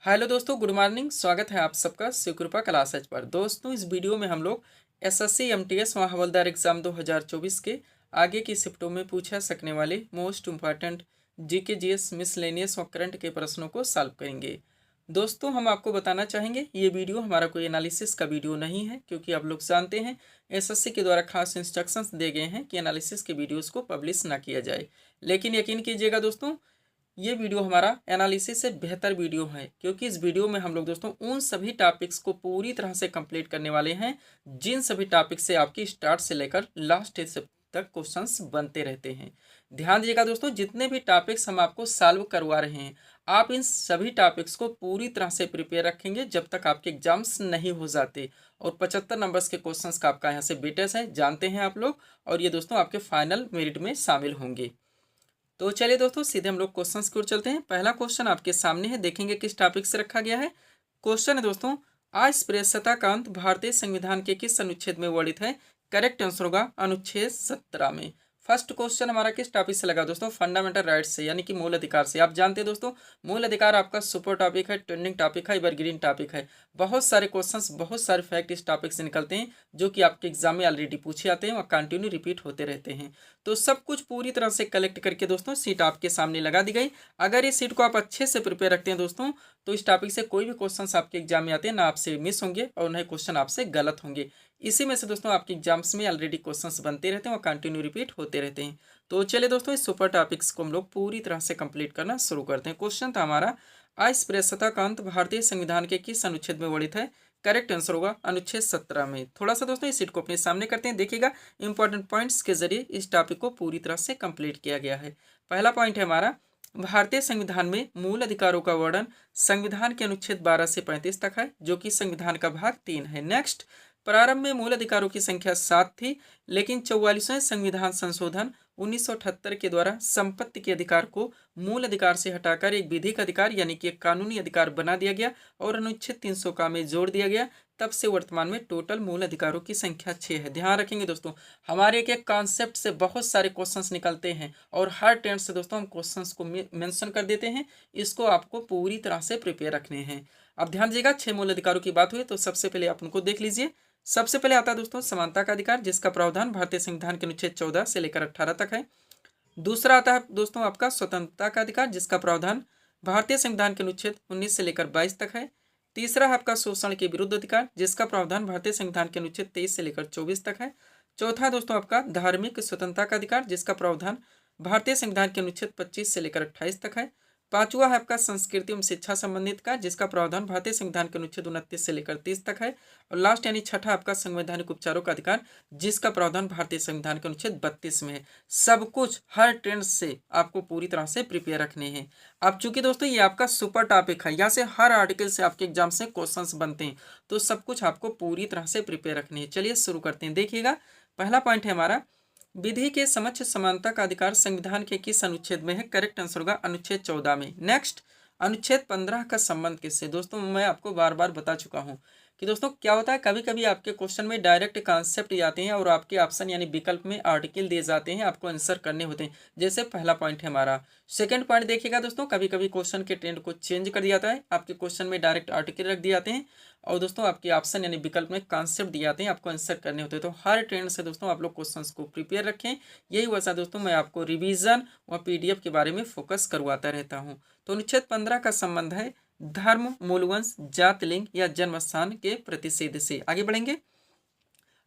Hello दोस्तों, good morning. स्वागत है आप सबका शिवकृपा क्लासेज पर। दोस्तों, इस वीडियो में हम लोग एसएससी एमटीएस व हवलदार एग्जाम 2024 के आगे की शिफ्टों में पूछा सकने वाले most important GK GS miscellaneous और करंट के प्रश्नों को सॉल्व करेंगे। दोस्तों, हम आपको बताना चाहेंगे ये वीडियो हमारा कोई एनालिसिस का वीडियो नहीं है, क्योंकि आप लोग जानते हैं एसएससी के द्वारा खास इंस्ट्रक्शंस दिए गए हैं कि एनालिसिस के वीडियोज़ को पब्लिश ना किया जाए। लेकिन यकीन कीजिएगा दोस्तों, ये वीडियो हमारा एनालिसिस से बेहतर वीडियो है, क्योंकि इस वीडियो में हम लोग दोस्तों उन सभी टॉपिक्स को पूरी तरह से कंप्लीट करने वाले हैं जिन सभी टॉपिक से आपकी स्टार्ट से लेकर लास्ट तक क्वेश्चंस बनते रहते हैं। ध्यान दीजिएगा दोस्तों, जितने भी टॉपिक्स हम आपको सॉल्व करवा रहे हैं, आप इन सभी टॉपिक्स को पूरी तरह से प्रिपेयर रखेंगे जब तक आपके एग्जाम्स नहीं हो जाते। और 75 नंबर्स के क्वेश्चंस का आपका यहाँ से बेटेस्ट है, जानते हैं आप लोग, और ये दोस्तों आपके फाइनल मेरिट में शामिल होंगे। तो चलिए दोस्तों, सीधे हम लोग क्वेश्चंस की ओर चलते हैं। पहला क्वेश्चन आपके सामने है, देखेंगे किस टॉपिक से रखा गया है। क्वेश्चन है दोस्तों, अस्पृश्यता का अंत भारतीय संविधान के किस अनुच्छेद में वर्णित है? करेक्ट आंसर होगा अनुच्छेद 17 में। फर्स्ट क्वेश्चन हमारा किस टॉपिक से लगा दोस्तों? फंडामेंटल राइट्स से, यानी कि मूल अधिकार से। आप जानते हैं दोस्तों, मूल अधिकार आपका सुपर टॉपिक है, ट्रेंडिंग टॉपिक है, एवरग्रीन टॉपिक है। बहुत सारे क्वेश्चंस, बहुत सारे फैक्ट इस टॉपिक से निकलते हैं जो कि आपके एग्जाम में ऑलरेडी पूछे जाते हैं और कंटिन्यू रिपीट होते रहते हैं। तो सब कुछ पूरी तरह से कलेक्ट करके दोस्तों सीट आपके सामने लगा दी गई। अगर इस सीट को आप अच्छे से प्रिपेयर रखते हैं दोस्तों, तो इस टॉपिक से कोई भी क्वेश्चंस आपके एग्जाम में आते हैं ना आपसे मिस होंगे और ना ही क्वेश्चन आपसे गलत होंगे। इसी में से दोस्तों आपके एग्जाम्स में ऑलरेडी क्वेश्चंस बनते रहते हैं और कंटिन्यू रिपीट होते रहते हैं। तो चलिए दोस्तों, इस सुपर टॉपिक्स को हम लोग पूरी तरह से कंप्लीट करना शुरू करते हैं। क्वेश्चन था हमारा, अस्पृश्यता का अंत भारतीय संविधान के किस अनुच्छेद में वर्णित है? करेक्ट आंसर होगा अनुच्छेद 17 में। थोड़ा सा दोस्तों इस सीट को अपने सामने करते हैं, देखिएगा इंपॉर्टेंट पॉइंट्स के जरिए इस टॉपिक को पूरी तरह से कंप्लीट किया गया है। पहला पॉइंट है हमारा, भारतीय संविधान में मूल अधिकारों का वर्णन संविधान के अनुच्छेद 12 से 35 तक है, जो कि संविधान का भाग 3 है। नेक्स्ट, प्रारंभ में मूल अधिकारों की संख्या 7 थी, लेकिन 44वें संविधान संशोधन 1978 के द्वारा संपत्ति के अधिकार को मूल अधिकार से हटाकर एक विधिक अधिकार यानी कि एक कानूनी अधिकार बना दिया गया और अनुच्छेद 300 का में जोड़ दिया गया। तब से वर्तमान में टोटल मूल अधिकारों की संख्या 6 है। ध्यान रखेंगे दोस्तों, हमारे एक एक कॉन्सेप्ट से बहुत सारे क्वेश्चंस निकलते हैं और हर टेंस से दोस्तों हम क्वेश्चंस को मेंशन कर देते हैं। इसको आपको पूरी तरह से प्रिपेयर रखने हैं। अब ध्यान दीजिएगा, 6 मूल अधिकारों की बात हुई तो सबसे पहले आप उनको देख लीजिए। सबसे पहले आता है दोस्तों समानता का अधिकार, जिसका प्रावधान भारतीय संविधान के अनुच्छेद 14 से लेकर 18 तक है। दूसरा आता है दोस्तों आपका स्वतंत्रता का अधिकार, जिसका प्रावधान भारतीय संविधान के अनुच्छेद 19 से लेकर 22 तक है। तीसरा है आपका शोषण के विरुद्ध अधिकार, जिसका प्रावधान भारतीय संविधान के अनुच्छेद 23 से लेकर 24 तक है। चौथा दोस्तों आपका धार्मिक स्वतंत्रता का अधिकार, जिसका प्रावधान भारतीय संविधान के अनुच्छेद 25 से लेकर 28 तक है। पांचवा है आपका संस्कृति एवं शिक्षा संबंधित का, जिसका प्रावधान भारतीय संविधान के अनुच्छेद 29 से लेकर 30 तक है। और लास्ट यानी छठा आपका संवैधानिक उपचारों का अधिकार, जिसका प्रावधान भारतीय संविधान के अनुच्छेद 32 में है। सब कुछ हर ट्रेंड से आपको पूरी तरह से प्रिपेयर रखने हैं। अब चूंकि दोस्तों ये आपका सुपर टॉपिक है, यहाँ से हर आर्टिकल से आपके एग्जाम से क्वेश्चंस बनते हैं, तो सब कुछ आपको पूरी तरह से प्रिपेयर रखने हैं। चलिए शुरू करते हैं। देखिएगा, पहला पॉइंट है हमारा, विधि के समक्ष समानता का अधिकार संविधान के किस अनुच्छेद में है? करेक्ट आंसर होगा अनुच्छेद 14 में। नेक्स्ट, अनुच्छेद 15 का संबंध किससे? दोस्तों मैं आपको बार बार बता चुका हूं कि दोस्तों क्या होता है, कभी कभी आपके क्वेश्चन में डायरेक्ट कॉन्सेप्ट आते हैं और आपके ऑप्शन यानी विकल्प में आर्टिकल दिए जाते हैं, आपको आंसर करने होते हैं। जैसे पहला पॉइंट है हमारा। सेकंड पॉइंट देखिएगा दोस्तों, कभी कभी क्वेश्चन के ट्रेंड को चेंज कर दिया जाता है, आपके क्वेश्चन में डायरेक्ट आर्टिकल रख दिए जाते हैं और दोस्तों आपके ऑप्शन यानी विकल्प में कॉन्सेप्ट दिए जाते हैं, आपको आंसर करने होते हैं। तो हर ट्रेंड से दोस्तों आप लोग क्वेश्चंस को प्रिपेयर रखें। यही वजह दोस्तों मैं आपको रिवीजन व पीडीएफ के बारे में फोकस करवाता रहता हूं। तो अनुच्छेद 15 का संबंध है धर्म, मूलवंश, जात, लिंग या जन्म स्थान के प्रतिषेध से। आगे बढ़ेंगे।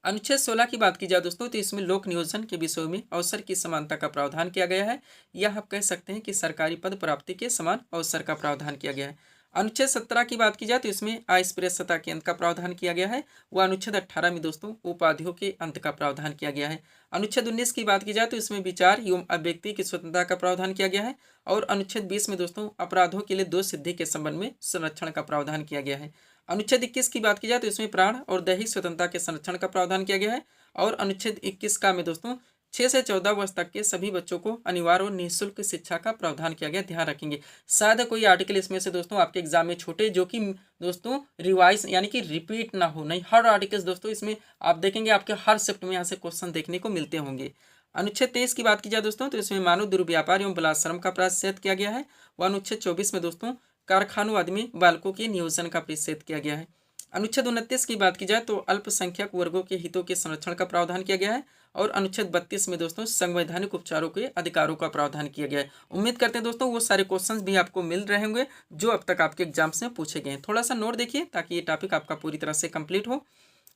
अनुच्छेद 16 की बात की जाए दोस्तों, तो इसमें लोक नियोजन के विषयों में अवसर की समानता का प्रावधान किया गया है, या आप कह सकते हैं कि सरकारी पद प्राप्ति के समान अवसर का प्रावधान किया गया है। अनुच्छेद 17 की बात की जाए तो इसमें अस्पृश्यता के अंत का प्रावधान किया गया है, वह अनुच्छेद 18 में दोस्तों उपाधियों के अंत का प्रावधान किया गया है। अनुच्छेद 19 की बात की जाए तो इसमें विचार एवं अभिव्यक्ति की स्वतंत्रता का प्रावधान किया गया है। और अनुच्छेद 20 में दोस्तों अपराधों के लिए दोष सिद्धि के संबंध में संरक्षण का प्रावधान किया गया है। अनुच्छेद 21 की बात की जाए तो इसमें प्राण और दैहिक स्वतंत्रता के संरक्षण का प्रावधान किया गया है। और अनुच्छेद 21 का में दोस्तों 6 से 14 वर्ष तक के सभी बच्चों को अनिवार्य और निःशुल्क शिक्षा का प्रावधान किया गया। ध्यान रखेंगे, शायद कोई आर्टिकल इसमें से दोस्तों आपके एग्जाम में छूटे जो कि दोस्तों रिवाइज यानी कि रिपीट ना हो। नहीं, हर आर्टिकल्स दोस्तों इसमें आप देखेंगे आपके हर शिफ्ट में यहाँ से क्वेश्चन देखने को मिलते होंगे। अनुच्छेद 23 की बात की जाए दोस्तों तो इसमें मानव दुर्व्यापार एवं बलात्संग का प्रायश्चित किया गया है। वह अनुच्छेद 24 में दोस्तों कारखानों आदि में बालकों के नियोजन का प्रतिषेध किया गया है। अनुच्छेद 29 की बात की जाए तो अल्पसंख्यक वर्गों के हितों के संरक्षण का प्रावधान किया गया है। और अनुच्छेद 32 में दोस्तों संवैधानिक उपचारों के अधिकारों का प्रावधान किया गया है। उम्मीद करते हैं दोस्तों वो सारे क्वेश्चंस भी आपको मिल रहे होंगे जो अब तक आपके एग्जाम्स में पूछे गए हैं। थोड़ा सा नोट देखिए ताकि ये टॉपिक आपका पूरी तरह से कंप्लीट हो।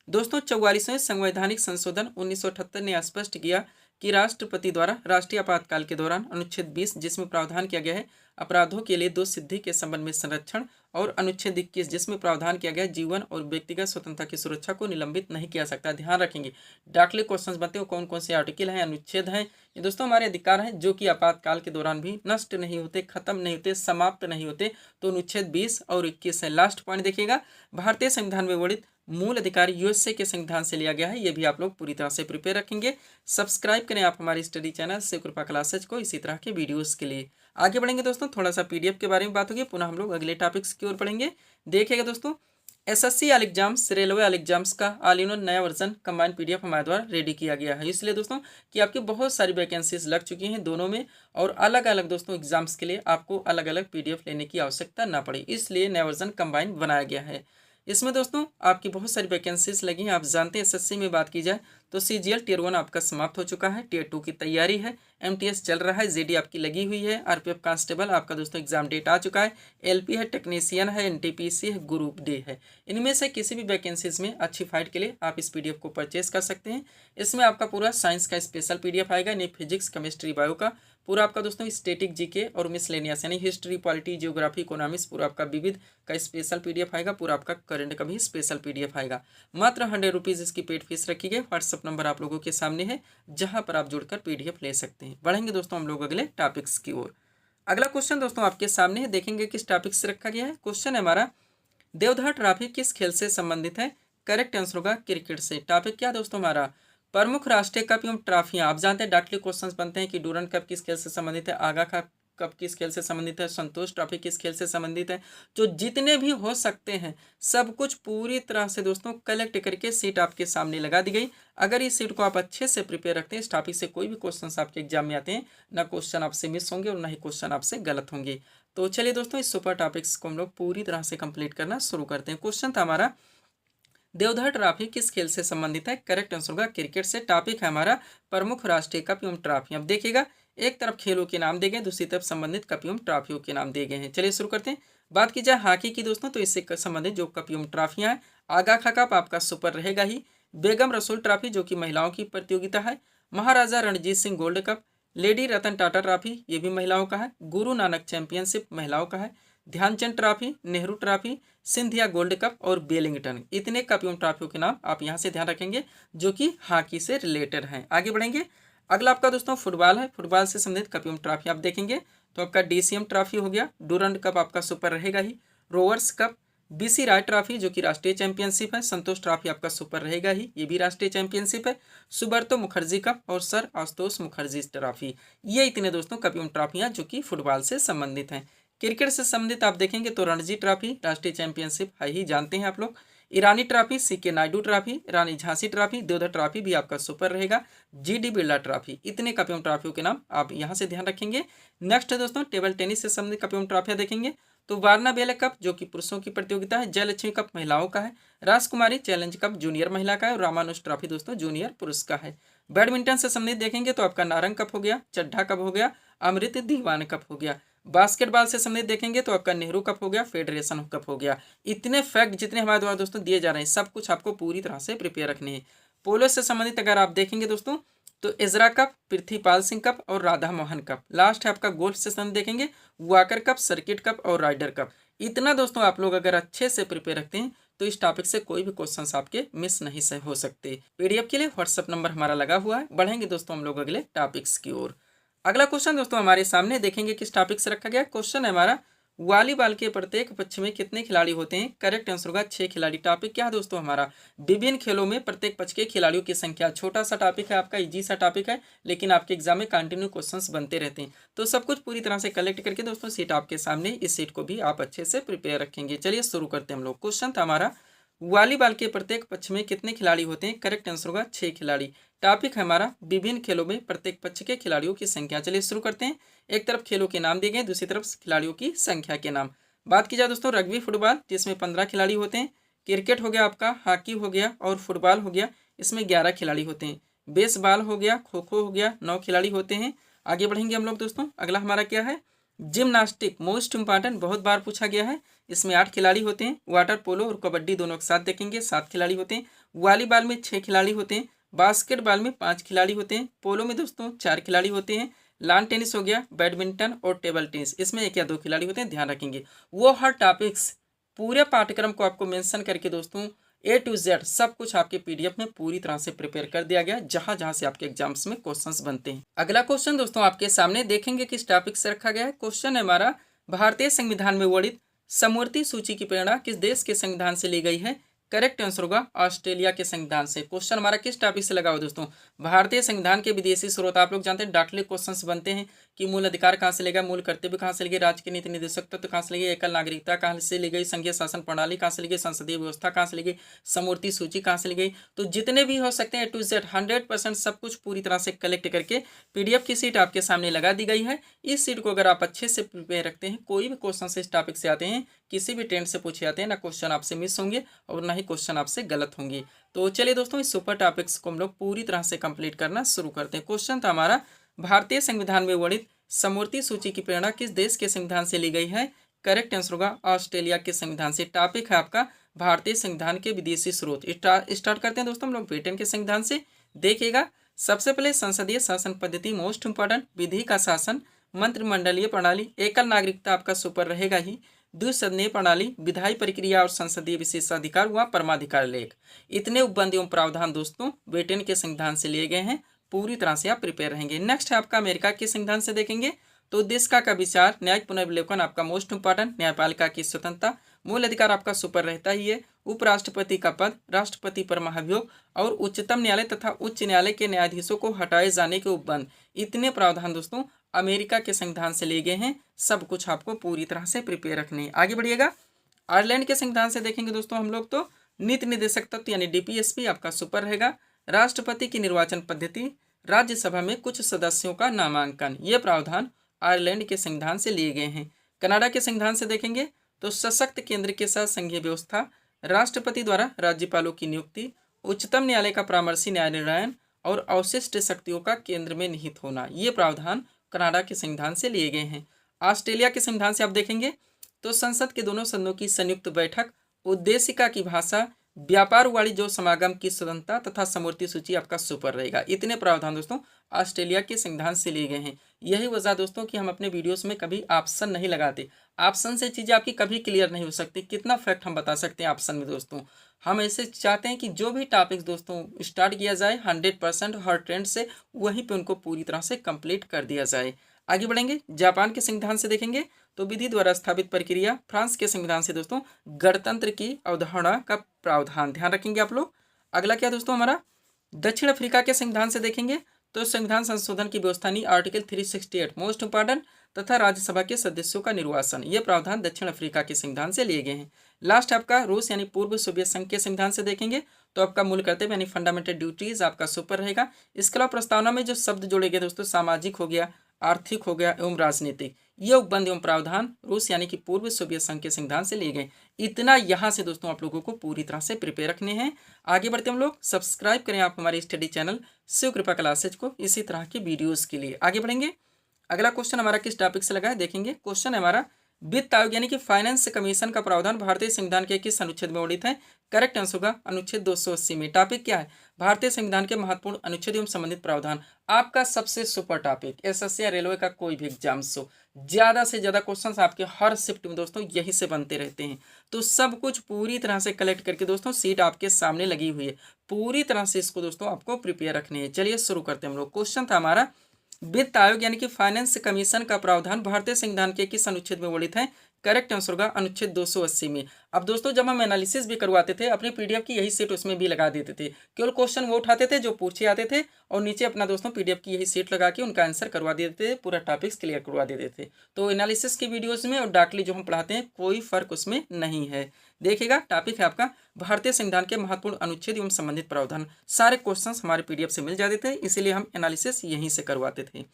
दोस्तों 44वें संवैधानिक संशोधन 1978 ने स्पष्ट किया कि राष्ट्रपति द्वारा राष्ट्रीय आपातकाल के दौरान अनुच्छेद 20 जिसमें प्रावधान किया गया है अपराधों के लिए दोष सिद्धि के संबंध में संरक्षण, और अनुच्छेद 21 जिसमें प्रावधान किया गया जीवन और व्यक्तिगत स्वतंत्रता की सुरक्षा को निलंबित नहीं किया सकता। ध्यान रखेंगे डाकले क्वेश्चंस बनते हैं कौन कौन से आर्टिकल हैं, अनुच्छेद हैं, ये दोस्तों हमारे अधिकार हैं जो कि आपातकाल के दौरान भी नष्ट नहीं होते, खत्म नहीं होते, समाप्त नहीं होते। तो अनुच्छेद 20 और 21 है। लास्ट पॉइंट देखिएगा, भारतीय संविधान में वर्णित मूल अधिकार यूएसए के संविधान से लिया गया है। ये भी आप लोग पूरी तरह से प्रिपेयर रखेंगे। सब्सक्राइब करें आप हमारी स्टडी चैनल शिव कृपा क्लासेज को इसी तरह के वीडियोस के लिए। आगे बढ़ेंगे दोस्तों, थोड़ा सा पीडीएफ के बारे में बात होगी, पुनः हम लोग अगले टॉपिक्स की ओर पढ़ेंगे। देखिएगा दोस्तों, SSC all exams, railway all exams का ऑल इन वन नया वर्जन कंबाइन पीडीएफ हमारे द्वारा रेडी किया गया है। इसलिए दोस्तों कि आपकी बहुत सारी वैकेंसीज लग चुकी हैं दोनों में, और अलग अलग दोस्तों एग्जाम्स के लिए आपको अलग अलग पीडीएफ लेने की आवश्यकता ना पड़े, इसलिए नया वर्जन कंबाइन बनाया गया है। इसमें दोस्तों आपकी बहुत सारी वैकेंसीज लगी हैं। आप जानते हैं एसएससी में बात की जाए तो सीजीएल टियर 1 आपका समाप्त हो चुका है, टियर 2 की तैयारी है, एमटीएस चल रहा है, जेडी आपकी लगी हुई है, आरपीएफ कांस्टेबल आपका दोस्तों एग्जाम डेट आ चुका है, एलपी है, टेक्नीशियन है, एनटीपीसी है, ग्रुप डी है। इनमें से किसी भी वैकेंसीज में अच्छी फाइट के लिए आप इस पीडीएफ को परचेज कर सकते हैं। इसमें आपका पूरा साइंस का स्पेशल पीडीएफ आएगा, नहीं फिजिक्स, केमिस्ट्री, बायो का पूरा आपका दोस्तों स्टैटिक जीके और मिसलेनियस यानी हिस्ट्री, पॉलिटी, जियोग्राफी, इकोनॉमिक्स पूरा आपका विविध का स्पेशल पीडीएफ आएगा, पूरा आपका करंट का भी स्पेशल पीडीएफ आएगा। मात्र 100 रुपीज़ इसकी पेड फीस रखी गई। व्हाट्सअप नंबर आप लोगों के सामने है जहां पर आप जुड़कर पीडीएफ ले सकते हैं। बढ़ेंगे दोस्तों हम लोग अगले टॉपिक्स की ओर। अगला क्वेश्चन दोस्तों आपके सामने है, देखेंगे किस टॉपिक से रखा गया है। क्वेश्चन है हमारा, देवधर ट्रॉफी किस खेल से संबंधित है? करेक्ट आंसर होगा क्रिकेट से। टॉपिक क्या दोस्तों हमारा, प्रमुख राष्ट्रीय कप एवं ट्रॉफियां। आप जानते हैं डाकली क्वेश्चंस बनते हैं कि डूरंड कप किस खेल से संबंधित है, आगा कप किस खेल से संबंधित है, संतोष ट्रॉफी किस खेल से संबंधित है। जो जितने भी हो सकते हैं सब कुछ पूरी तरह से दोस्तों कलेक्ट करके सीट आपके सामने लगा दी गई। अगर इस सीट को आप अच्छे से प्रिपेयर रखते हैं, इस टॉपिक से कोई भी क्वेश्चन आपके एग्जाम में आते हैं, ना क्वेश्चन आपसे मिस होंगे और ना ही क्वेश्चन आपसे गलत होंगे। तो चलिए दोस्तों इस सुपर टॉपिक्स को हम लोग पूरी तरह से कंप्लीट करना शुरू करते हैं। क्वेश्चन था हमारा, देवधर ट्रॉफी किस खेल से संबंधित है? करेक्ट आंसर होगा क्रिकेट से। टॉपिक है हमारा प्रमुख राष्ट्रीय कप एवं ट्रॉफी। अब देखिएगा एक तरफ खेलों के नाम दिए गए, दूसरी तरफ संबंधित कप एवं ट्रॉफियों के नाम दिए गए हैं। चलिए शुरू करते हैं। बात की जाए हॉकी की दोस्तों तो इससे संबंधित जो कप एवं ट्रॉफियां हैं, आगा खा कप आपका सुपर रहेगा ही, बेगम रसूल ट्रॉफी जो कि महिलाओं की प्रतियोगिता है, Maharaja Ranjit Singh gold cup, lady Ratan Tata trophy ये भी महिलाओं का है, गुरु नानक चैंपियनशिप महिलाओं का है, Dhyanchand trophy, Nehru trophy, Scindia gold cup और बेलिंगटन। इतने कप एवं ट्रॉफियों के नाम आप यहाँ से ध्यान रखेंगे जो कि हॉकी से रिलेटेड हैं। आगे बढ़ेंगे। अगला आपका दोस्तों फुटबॉल है, फुटबॉल से संबंधित कप एवं ट्रॉफी आप देखेंगे तो आपका डीसीएम ट्रॉफी हो गया, डूरंड कप आपका सुपर रहेगा ही, रोवर्स कप, बीसी राय ट्रॉफी जो कि राष्ट्रीय चैंपियनशिप है, संतोष ट्रॉफी आपका सुपर रहेगा ही, ये भी राष्ट्रीय चैंपियनशिप है, सुब्रतो मुखर्जी कप और सर आशुतोष मुखर्जी ट्रॉफी। ये इतने दोस्तों कप एवं ट्रॉफियाँ जो कि फुटबॉल से संबंधित हैं। क्रिकेट से संबंधित आप देखेंगे तो रणजी ट्रॉफी राष्ट्रीय चैंपियनशिप है ही, जानते हैं आप लोग, ईरानी ट्रॉफी, सीके नायडू ट्रॉफी, रानी झांसी ट्रॉफी, देवधर ट्रॉफी भी आपका सुपर रहेगा, जीडी बिरला ट्रॉफी। इतने कप एवं ट्रॉफियों के नाम आप यहाँ से ध्यान रखेंगे। नेक्स्ट है दोस्तों टेबल टेनिस से संबंधित कप एवं ट्रॉफियाँ देखेंगे तो वारना बेले कप जो कि पुरुषों की प्रतियोगिता है, जयलक्ष्मी कप महिलाओं का है, राजकुमारी चैलेंज कप जूनियर महिला का है और रामानुज ट्रॉफी दोस्तों जूनियर पुरुष का है। बैडमिंटन से संबंधित देखेंगे तो आपका नारंग कप हो गया, चड्ढा कप हो गया, अमृत दीवान कप हो गया। बास्केटबॉल से संबंधित देखेंगे तो आपका नेहरू कप हो गया, फेडरेशन कप हो गया। इतने फैक्ट जितने हमारे द्वारा दोस्तों दिए जा रहे हैं सब कुछ आपको पूरी तरह से प्रिपेयर रखने हैं। पोलो से संबंधित अगर आप देखेंगे दोस्तों तो इजरा कप, पृथ्वीपाल सिंह कप और राधा मोहन कप। लास्ट है आपका गोल्फ से संबंधित देखेंगे वाकर कप, सर्किट कप और राइडर कप। इतना दोस्तों आप लोग अगर अच्छे से प्रिपेयर रखते हैं तो इस टॉपिक से कोई भी क्वेश्चंस आपके मिस नहीं से हो सकते। पीडीएफ के लिए व्हाट्सएप नंबर हमारा लगा हुआ है। बढ़ेंगे दोस्तों हम लोग अगले टॉपिक्स की ओर। अगला क्वेश्चन दोस्तों हमारे सामने देखेंगे किस टॉपिक से रखा गया। क्वेश्चन है हमारा, वॉलीबॉल के प्रत्येक पक्ष में कितने खिलाड़ी होते हैं? करेक्ट आंसर होगा 6 खिलाड़ी। टॉपिक क्या है दोस्तों हमारा, विभिन्न खेलों में प्रत्येक पक्ष के खिलाड़ियों की संख्या। छोटा सा टॉपिक है आपका, इजी सा टॉपिक है, लेकिन आपके एग्जाम में कंटिन्यू क्वेश्चंस बनते रहते हैं। तो सब कुछ पूरी तरह से कलेक्ट करके दोस्तों सीट आपके सामने, इस सीट को भी आप अच्छे से प्रिपेयर रखेंगे। चलिए शुरू करते हैं हम लोग। क्वेश्चन था हमारा, वॉलीबॉल के प्रत्येक पक्ष में कितने खिलाड़ी होते हैं? करेक्ट आंसर होगा 6 खिलाड़ी। टॉपिक है हमारा, विभिन्न खेलों में प्रत्येक पक्ष के खिलाड़ियों की संख्या। चलिए शुरू करते हैं। एक तरफ खेलों के नाम दिए गए, दूसरी तरफ खिलाड़ियों की संख्या के नाम। बात की जाए दोस्तों रग्बी फुटबॉल, जिसमें 15 खिलाड़ी होते हैं। क्रिकेट हो गया आपका, हॉकी हो गया और फुटबॉल हो गया, इसमें 11 खिलाड़ी होते हैं। बेसबॉल हो गया, खो खो हो गया, 9 खिलाड़ी होते हैं। आगे बढ़ेंगे हम लोग दोस्तों। अगला हमारा क्या है, जिम्नास्टिक, मोस्ट इंपॉर्टेंट, बहुत बार पूछा गया है। इसमें 8 खिलाड़ी होते हैं। वाटर पोलो और कबड्डी दोनों के साथ देखेंगे, 7 खिलाड़ी होते हैं। वॉलीबॉल में 6 खिलाड़ी होते हैं। बास्केटबॉल में 5 खिलाड़ी होते हैं। पोलो में दोस्तों 4 खिलाड़ी होते हैं। लॉन टेनिस हो गया, बैडमिंटन और टेबल टेनिस, इसमें 1 या 2 खिलाड़ी होते हैं, ध्यान रखेंगे। वो हर टॉपिक्स पूरे पाठ्यक्रम को आपको मेंशन करके दोस्तों A to Z सब कुछ आपके PDF में पूरी तरह से प्रिपेयर कर दिया गया, जहां जहां से आपके एग्जाम्स में क्वेश्चंस बनते हैं। अगला क्वेश्चन दोस्तों आपके सामने देखेंगे किस टॉपिक से रखा गया है। क्वेश्चन है हमारा, भारतीय संविधान में वर्णित समवर्ती सूची की प्रेरणा किस देश के संविधान से ली गई है। करेक्ट आंसर होगा ऑस्ट्रेलिया के संविधान से। क्वेश्चन हमारा किस टॉपिक से लगा हो दोस्तों, भारतीय संविधान के विदेशी स्रोत। आप लोग जानते हैं डाटली क्वेश्चंस बनते हैं कि मूल अधिकार कहाँ से लेगा, मूल कर्तव्य कहाँ से ली गई, राज्य के नीति निर्देशक तत्व कहाँ से ली गई, एकल नागरिकता कहाँ से ली गई, संघीय शासन प्रणाली कहाँ से ली गई, संसदीय व्यवस्था कहाँ से ली गई, समवर्ती सूची कहाँ से ली गई। तो जितने भी हो सकते हैं A to Z 100% सब कुछ पूरी तरह से कलेक्ट करके PDF की सीट आपके सामने लगा दी गई है। इस सीट को अगर आप अच्छे से प्रिपेयर रखते हैं, कोई भी क्वेश्चन इस टॉपिक से आते हैं, किसी भी ट्रेंड से पूछे जाते हैं, ना क्वेश्चन आपसे मिस होंगे और ना ही क्वेश्चन आपसे गलत होंगे। तो चलिए दोस्तों इस सुपर टॉपिक्स को हम लोग पूरी तरह से कंप्लीट करना शुरू करते हैं। क्वेश्चन था हमारा, भारतीय संविधान में वर्णित समवर्ती सूची की प्रेरणा किस देश के संविधान से ली गई है। करेक्ट आंसर होगा ऑस्ट्रेलिया के संविधान से। टॉपिक है आपका भारतीय संविधान के विदेशी स्रोत। स्टार्ट करते हैं दोस्तों हम लोग ब्रिटेन के संविधान से। देखिएगा, सबसे पहले संसदीय शासन पद्धति, मोस्ट इंपॉर्टेंट, विधि का शासन, मंत्रिमंडलीय प्रणाली, एकल नागरिकता आपका सुपर रहेगा ही, द्विसदनीय प्रणाली, विधायी प्रक्रिया और संसदीय विशेषाधिकार व परमाधिकार लेख। इतने उपबंध एवं प्रावधान दोस्तों ब्रिटेन के संविधान से लिए गए हैं। पूरी तरह से आप प्रिपेयर रहेंगे। नेक्स्ट है आपका अमेरिका के संविधान से देखेंगे तो देश का विचार, न्यायिक पुनर्विलोकन आपका मोस्ट इंपॉर्टेंट, न्यायपालिका की स्वतंत्रता, मूल अधिकार आपका सुपर रहता ही है, उपराष्ट्रपति का पद, राष्ट्रपति पर महाभियोग और उच्चतम न्यायालय तथा उच्च न्यायालय के न्यायाधीशों को हटाए जाने के उपबंध। इतने प्रावधान दोस्तों अमेरिका के संविधान से लिए गए हैं। सब कुछ आपको पूरी तरह से प्रिपेयर रखने हैं। आगे बढ़िएगा, आयरलैंड के संविधान से देखेंगे दोस्तों हम लोग तो नीति निर्देशक तत्व यानी DPSP आपका सुपर रहेगा, राष्ट्रपति की निर्वाचन पद्धति, राज्यसभा में कुछ सदस्यों का नामांकन, ये प्रावधान आयरलैंड के संविधान से लिए गए हैं। कनाडा के संविधान से देखेंगे तो सशक्त केंद्र के साथ संघीय व्यवस्था, राष्ट्रपति द्वारा राज्यपालों की नियुक्ति, उच्चतम न्यायालय का परामर्शी न्याय निर्णय और अवशिष्ट शक्तियों का केंद्र में निहित होना, ये प्रावधान कनाडा के संविधान से लिए गए हैं। ऑस्ट्रेलिया के संविधान से आप देखेंगे तो संसद के दोनों सदनों की संयुक्त बैठक, उद्देशिका की भाषा, व्यापार वाणिज्य समागम की स्वतंत्रता तथा समवर्ती सूची आपका सुपर रहेगा। इतने प्रावधान दोस्तों ऑस्ट्रेलिया के संविधान से लिए गए हैं। यही वजह दोस्तों कि हम अपने वीडियोस में कभी ऑप्शन नहीं लगाते। ऑप्शन से चीज़ें आपकी कभी क्लियर नहीं हो सकती। कितना फैक्ट हम बता सकते हैं ऑप्शन में दोस्तों। हम ऐसे चाहते हैं कि जो भी टॉपिक्स दोस्तों स्टार्ट किया जाए 100% हर ट्रेंड से वहीं पे उनको पूरी तरह से कंप्लीट कर दिया जाए। आगे बढ़ेंगे, जापान के संविधान से देखेंगे तो विधि द्वारा स्थापित प्रक्रिया, फ्रांस के संविधान से दोस्तों गणतंत्र की अवधारणा का प्रावधान, ध्यान रखेंगे आप लोग। अगला क्या दोस्तों हमारा, दक्षिण अफ्रीका के संविधान से देखेंगे तो संविधान संशोधन की व्यवस्था नहीं, आर्टिकल 368 मोस्ट इंपॉर्टेंट, तथा राज्यसभा के सदस्यों का निर्वाचन, ये प्रावधान दक्षिण अफ्रीका के संविधान से लिए गए हैं। लास्ट आपका रूस यानी पूर्व सोवियत संघ के संविधान से देखेंगे तो आपका मूल कर्तव्य यानी फंडामेंटल ड्यूटीज आपका सुपर रहेगा। इसके अलावा प्रस्तावना में जो शब्द जोड़े गए दोस्तों, सामाजिक हो गया, आर्थिक हो गया एवं राजनीतिक, ये उपबंध एवं प्रावधान रूस यानी कि पूर्व सोवियत संघ के संविधान से लिए गए। इतना यहाँ से दोस्तों आप लोगों को पूरी तरह से प्रिपेयर रखने हैं। आगे बढ़ते हम लोग, सब्सक्राइब करें आप हमारे स्टडी चैनल शिव कृपा क्लासेज को इसी तरह की वीडियोस के लिए। आगे बढ़ेंगे, अगला क्वेश्चन हमारा किस टॉपिक से लगा है देखेंगे। क्वेश्चन है हमारा, वित्त आयोग यानी कि फाइनेंस कमीशन का प्रावधान भारतीय संविधान के किस अनुच्छेद में वर्णित है। करेक्ट आंसर होगा अनुच्छेद 280 में। टॉपिक क्या है, भारतीय संविधान के महत्वपूर्ण अनुच्छेद एवं संबंधित प्रावधान। आपका सबसे सुपर टॉपिक, एसएससी या रेलवे का कोई भी एग्जाम्स हो, ज्यादा से ज्यादा क्वेश्चंस आपके हर शिफ्ट में दोस्तों यही से बनते रहते हैं। तो सब कुछ पूरी तरह से कलेक्ट करके दोस्तों सीट आपके सामने लगी हुई है, पूरी तरह से इसको दोस्तों आपको प्रिपेयर रखने हैं। चलिए शुरू करते हैं हम लोग। क्वेश्चन था हमारा, वित्त आयोग यानी कि फाइनेंस कमीशन का प्रावधान भारतीय संविधान के किस अनुच्छेद में वर्णित है। करेक्ट आंसर होगा अनुच्छेद 280 में। अब दोस्तों जब हम एनालिसिस भी करवाते थे अपनी PDF की यही सीट उसमें भी लगा देते थे। केवल क्वेश्चन वो उठाते थे जो पूछे आते थे और नीचे अपना दोस्तों PDF की यही सीट लगा के उनका आंसर करवा देते थे, पूरा टॉपिक्स क्लियर करवा देते थे। तो एनालिसिस की वीडियोज़ में और डाकली जो हम पढ़ाते हैं कोई फर्क उसमें नहीं है। देखिएगा, टॉपिक है आपका भारतीय संविधान के महत्वपूर्ण अनुच्छेद एवं संबंधित प्रावधान। सारे क्वेश्चन हमारे PDF से मिल जाते थे, इसीलिए हम एनालिसिस यहीं से करवाते थे।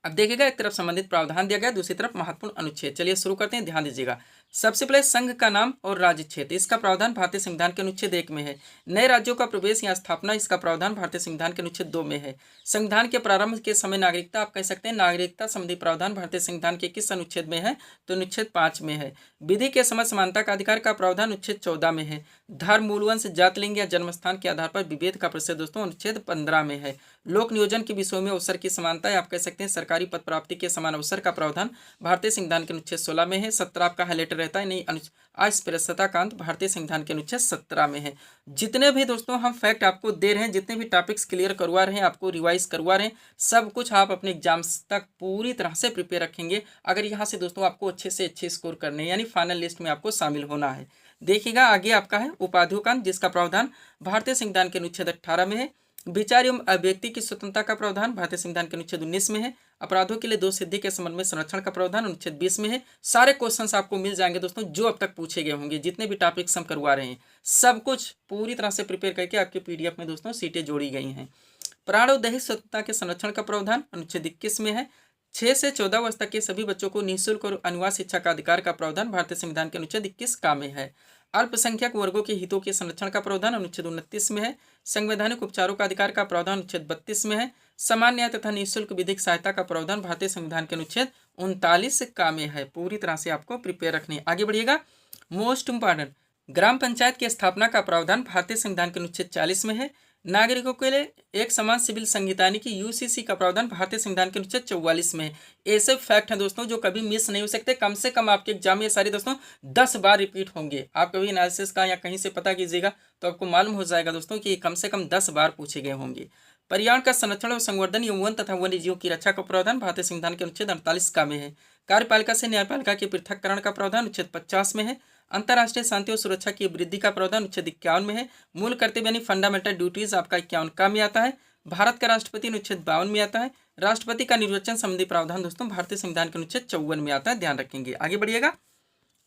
अब देखिएगा, एक तरफ संबंधित प्रावधान दिया गया, दूसरी तरफ महत्वपूर्ण अनुच्छेद। चलिए शुरू करते हैं, ध्यान दीजिएगा। सबसे पहले संघ का नाम और राज्य क्षेत्र, इसका प्रावधान भारतीय संविधान के अनुच्छेद 1 में है। नए राज्यों का प्रवेश या स्थापना, इसका प्रावधान भारतीय संविधान के अनुच्छेद 2 में है। संविधान के प्रारंभ के समय नागरिकता, आप कह सकते हैं नागरिकता संबंधी प्रावधान भारतीय संविधान के किस अनुच्छेद में है, तो अनुच्छेद 5 में है। विधि के समय समानता का अधिकार का प्रावधान अनुच्छेद 14 में है। धर्म, मूलवंश, जात, लिंग या जन्मस्थान के आधार पर विभेद का प्रतिषेध दोस्तों अनुच्छेद 15 में है। लोक नियोजन के विषयों में अवसर की समानता, आप कह सकते हैं सरकारी पद प्राप्ति के समान अवसर का प्रावधान भारतीय संविधान के अनुच्छेद 16 में है। 17 आपका हाईलाइट रहता है, नहीं अस्पृश्यता का अंत भारतीय संविधान के अनुच्छेद 17 में है। जितने भी दोस्तों हम फैक्ट आपको दे रहे हैं, जितने भी टॉपिक्स क्लियर करवा रहे हैं, आपको रिवाइज करवा रहे हैं, सब कुछ आप अपने एग्जाम्स तक पूरी तरह से प्रिपेयर रखेंगे। अगर यहाँ से दोस्तों आपको अच्छे से अच्छे स्कोर करने हैं, यानी फाइनल लिस्ट में आपको शामिल होना है। देखिएगा आगे आपका है उपाधियों का, जिसका प्रावधान भारतीय संविधान के अनुच्छेद 18 में है। विचार एवं अभिव्यक्ति की स्वतंत्रता का प्रावधान भारतीय संविधान के अनुच्छेद 19 में है। अपराधों के लिए दोष सिद्धि के संबंध में संरक्षण का प्रावधान अनुच्छेद 20 में है। सारे क्वेश्चंस आपको मिल जाएंगे दोस्तों, जो अब तक पूछे गए होंगे, जितने भी टॉपिक्स हम करवा रहे हैं, सब कुछ पूरी तरह से प्रिपेयर करके आपके पीडीएफ में दोस्तों सीटें जोड़ी गई हैं। प्राण और दैहिक स्वतंत्रता के संरक्षण का प्रावधान अनुच्छेद 21 में है। 6 से 14 वर्ष तक के सभी बच्चों को निःशुल्क और अनिवार्य शिक्षा का अधिकार का प्रावधान भारतीय संविधान के अनुच्छेद 21 का में है। अल्पसंख्यक वर्गों के हितों के संरक्षण का प्रावधान अनुच्छेद 29 में है। संवैधानिक उपचारों का अधिकार का प्रावधान अनुच्छेद 32 में है। समान न्याय तथा निःशुल्क विधिक सहायता का प्रावधान भारतीय संविधान के अनुच्छेद 39 का में है। पूरी तरह से आपको प्रिपेयर रखने। आगे बढ़िएगा, मोस्ट इंपॉर्टेंट, ग्राम पंचायत की स्थापना का प्रावधान भारतीय संविधान के अनुच्छेद 40 में है। नागरिकों के लिए एक समान सिविल संहिता यानी कि यूसीसी का प्रावधान भारतीय संविधान के अनुच्छेद 44 में है। ऐसे फैक्ट हैं दोस्तों जो कभी मिस नहीं हो सकते। कम से कम आपके एग्जाम में सारे दोस्तों 10 बार रिपीट होंगे। आप कभी एनालिसिस का या कहीं से पता कीजिएगा तो आपको मालूम हो जाएगा दोस्तों कि कम से कम 10 बार पूछे गए होंगे। पर्यावरण का संरक्षण और संवर्धन एवं वन तथा वन्य जीवों की रक्षा का प्रावधान भारतीय संविधान के अनुच्छेद 48 का में है। कार्यपालिका से न्यायपालिका के पृथककरण का प्रावधान अनुच्छेद 50 में है। अंतर्राष्ट्रीय शांति और सुरक्षा की वृद्धि का प्रावधान अनुच्छेद 51 में है। मूल कर्तव्य यानी फंडामेंटल ड्यूटीज आपका 51 का में आता है। भारत का राष्ट्रपति अनुच्छेद 52 में आता है। राष्ट्रपति का निर्वाचन संबंधी प्रावधान दोस्तों भारतीय संविधान के अनुच्छेद 54 में आता है, ध्यान रखेंगे। आगे बढ़िएगा,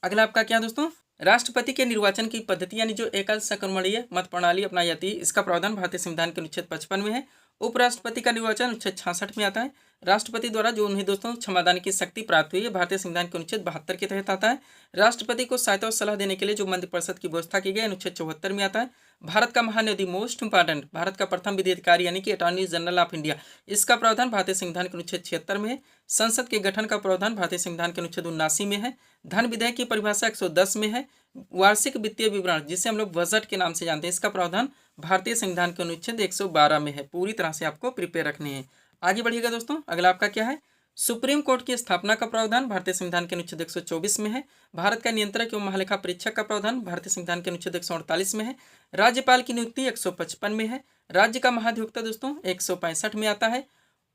अगला आपका क्या दोस्तों, राष्ट्रपति के निर्वाचन की पद्धति यानी जो एकल संक्रमणीय मत प्रणाली अपनाई जाती है, इसका प्रावधान भारतीय संविधान के अनुच्छेद 55 में है। उपराष्ट्रपति का निर्वाचन अनुच्छेद 66 में आता है। राष्ट्रपति द्वारा जो उन्हें दोस्तों क्षमादान की शक्ति प्राप्त हुई है, भारतीय संविधान के अनुच्छेद 72 के तहत आता है। राष्ट्रपति को सहायता और सलाह देने के लिए जो मंत्रिपरिषद की व्यवस्था की गई अनुच्छेद 74 में आता है। भारत का महान्यायाधीश, मोस्ट इंपॉर्टेंट, भारत का प्रथम विधि अधिकारी यानी कि अटॉर्नी जनरल ऑफ इंडिया, इसका प्रावधान भारतीय संविधान के अनुच्छेद 76 में है। संसद के गठन का प्रावधान भारतीय संविधान के अनुच्छेद 79 में है। धन विधेयक की परिभाषा 110 में है। वार्षिक वित्तीय विवरण जिसे हम लोग बजट के नाम से जानते हैं, इसका प्रावधान भारतीय संविधान के अनुच्छेद 112 में है। पूरी तरह से आपको प्रिपेयर रखने हैं। आगे बढ़िएगा दोस्तों, अगला आपका क्या है, सुप्रीम कोर्ट की स्थापना का प्रावधान भारतीय संविधान के अनुच्छेद 124 में है। भारत का नियंत्रक एवं महालेखा परीक्षक का प्रावधान भारतीय संविधान के अनुच्छेद 148 में है। राज्यपाल की नियुक्ति 155 में है। राज्य का महाधिवक्ता दोस्तों 165 में आता है।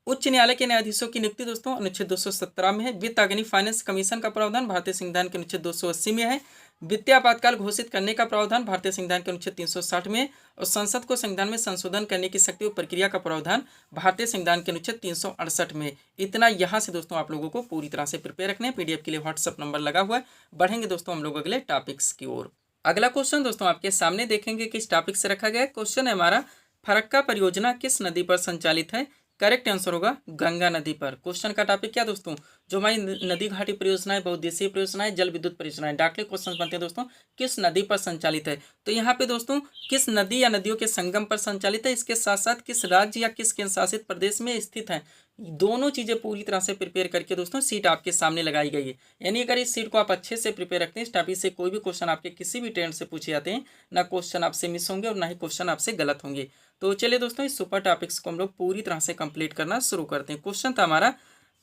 उच्च न्यायालय के न्यायाधीशों की नियुक्ति दोस्तों अनुच्छेद 217 में है। वित्त अग्नि फाइनेंस कमीशन का प्रावधान भारतीय संविधान के अनुच्छेद 280 में है। वित्तीय आपातकाल घोषित करने का प्रावधान भारतीय संविधान के अनुच्छेद 360 में है। और संसद को संविधान में संशोधन करने की शक्ति और प्रक्रिया का प्रावधान भारतीय संविधान के अनुच्छेद 368 में। इतना यहाँ से दोस्तों आप लोगों को पूरी तरह से प्रिपेयर रखने हैं। पीडीएफ के लिए व्हाट्सअप नंबर लगा हुआ है। बढ़ेंगे दोस्तों हम लोग अगले टॉपिक्स की ओर। अगला क्वेश्चन दोस्तों आपके सामने देखेंगे किस टॉपिक से रखा गया है। क्वेश्चन है हमारा, फरक्का परियोजना किस नदी पर संचालित है। करेक्ट आंसर होगा गंगा नदी पर। क्वेश्चन का टॉपिक क्या दोस्तों, जो हमारी नदी घाटी परियोजना है, बहुउद्देशीय परियोजना है, जल विद्युत परियोजना है, डायरेक्टली क्वेश्चन बनते हैं दोस्तों किस नदी पर संचालित है। तो यहाँ पे दोस्तों किस नदी या नदियों के संगम पर संचालित है, इसके साथ साथ किस राज्य या किस केंद्र शासित प्रदेश में स्थित है, दोनों चीजें पूरी तरह से प्रिपेयर करके दोस्तों सीट आपके सामने लगाई गई है। यानी अगर इस सीट को आप अच्छे से प्रिपेयर रखते हैं, इस टॉपिक से कोई भी क्वेश्चन आपके किसी भी ट्रेंड से पूछे जाते हैं, ना क्वेश्चन आपसे मिस होंगे और ना ही क्वेश्चन आपसे गलत होंगे। तो चलिए दोस्तों इस सुपर टॉपिक्स को हम लोग पूरी तरह से कंप्लीट करना शुरू करते हैं। क्वेश्चन था हमारा,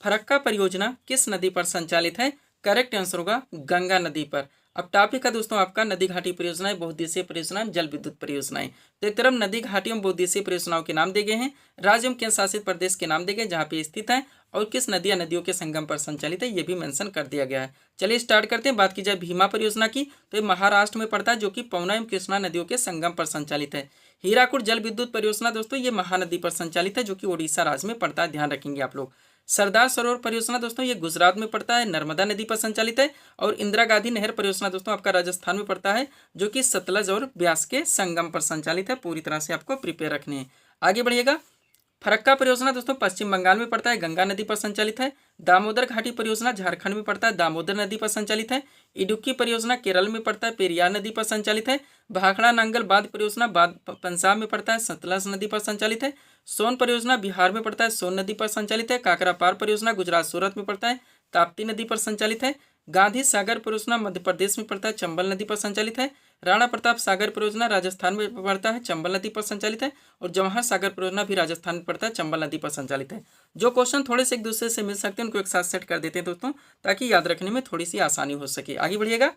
फरक्का परियोजना किस नदी पर संचालित है। करेक्ट आंसर होगा गंगा नदी पर। अब टॉपिक है दोस्तों आपका नदी घाटी परियोजनाएं, बहुउद्देशीय परियोजनाएं, जल विद्युत परियोजनाएं। तो एक तरफ नदी घाटी एवं बहुउद्देशीय परियोजनाओं के नाम दिए गए हैं, राज्य एवं केंद्र शासित प्रदेश के नाम दिए गए जहाँ पे स्थित है, और किस नदी या नदियों के संगम पर संचालित है ये भी मेंशन कर दिया गया है। चलिए स्टार्ट करते हैं। बात की जाए भीमा परियोजना की, तो ये महाराष्ट्र में पड़ता है, जो कि पवना एवं कृष्णा नदियों के संगम पर संचालित है। हीराकुड जल विद्युत परियोजना दोस्तों ये महानदी पर संचालित है, जो कि ओडिशा राज्य में पड़ता है, ध्यान रखेंगे आप लोग। सरदार सरोवर परियोजना दोस्तों ये गुजरात में पड़ता है, नर्मदा नदी पर संचालित है। और इंदिरा गांधी नहर परियोजना दोस्तों आपका राजस्थान में पड़ता है, जो कि सतलज और ब्यास के संगम पर संचालित है। पूरी तरह से आपको प्रिपेयर रखने हैं। आगे बढ़िएगा, फरक्का परियोजना दोस्तों पश्चिम बंगाल में पड़ता है, गंगा नदी पर संचालित है। दामोदर घाटी परियोजना झारखंड में पड़ता है, दामोदर नदी पर संचालित है। इडुक्की परियोजना केरल में पड़ता है, पेरियार नदी पर संचालित है। भाखड़ा नांगल बांध परियोजना पंजाब में पड़ता है, सतलज नदी पर संचालित है। सोन परियोजना बिहार में पड़ता है, सोन नदी पर संचालित है। काकरा पार परियोजना गुजरात सूरत में पड़ता है, ताप्ती नदी पर संचालित है। गांधी सागर परियोजना मध्य प्रदेश में पड़ता है, चंबल नदी पर संचालित है। राणा प्रताप सागर परियोजना राजस्थान में पड़ता है, चंबल नदी पर संचालित है। और जवाहर सागर परियोजना भी राजस्थान में पड़ता है, चंबल नदी पर संचालित है। जो क्वेश्चन थोड़े से एक दूसरे से मिल सकते हैं उनको एक साथ सेट कर देते हैं दोस्तों, ताकि याद रखने में थोड़ी सी आसानी हो सके। आगे बढ़िएगा।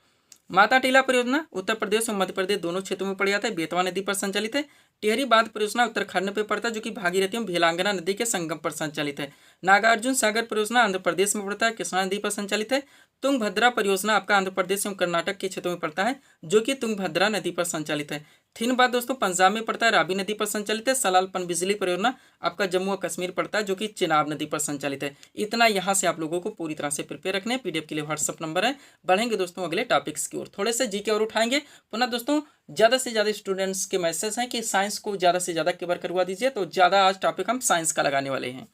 माता टीला परियोजना उत्तर प्रदेश और मध्य प्रदेश दोनों क्षेत्रों में पड़ जाता है, बेतवा नदी पर संचालित है। टिहरी बांध परियोजना उत्तराखंड में पड़ता है, जो कि भागीरथी और भेलांगना नदी के संगम पर संचालित है। नागार्जुन सागर परियोजना आंध्र प्रदेश में पड़ता है, कृष्णा नदी पर संचालित है। तुंगभद्रा परियोजना आपका आंध्र प्रदेश एवं कर्नाटक के क्षेत्रों में पड़ता है, जो कि तुंगभद्रा नदी पर संचालित है। थिनबाद दोस्तों पंजाब में पड़ता है, रावी नदी पर संचालित है। सलाल पनबिजली परियोजना आपका जम्मू और कश्मीर पड़ता है, जो कि चिनाब नदी पर संचालित है। इतना यहाँ से आप लोगों को पूरी तरह से प्रिपेयर रखने हैं। पीडीएफ के लिए व्हाट्सअप नंबर है। बढ़ेंगे दोस्तों अगले टॉपिक्स की ओर, थोड़े से जीके और उठाएंगे। पुनः दोस्तों ज़्यादा से ज़्यादा स्टूडेंट्स के मैसेज हैं कि साइंस को ज़्यादा से ज़्यादा कवर करवा दीजिए, तो ज़्यादा आज टॉपिक हम साइंस का लगाने वाले हैं।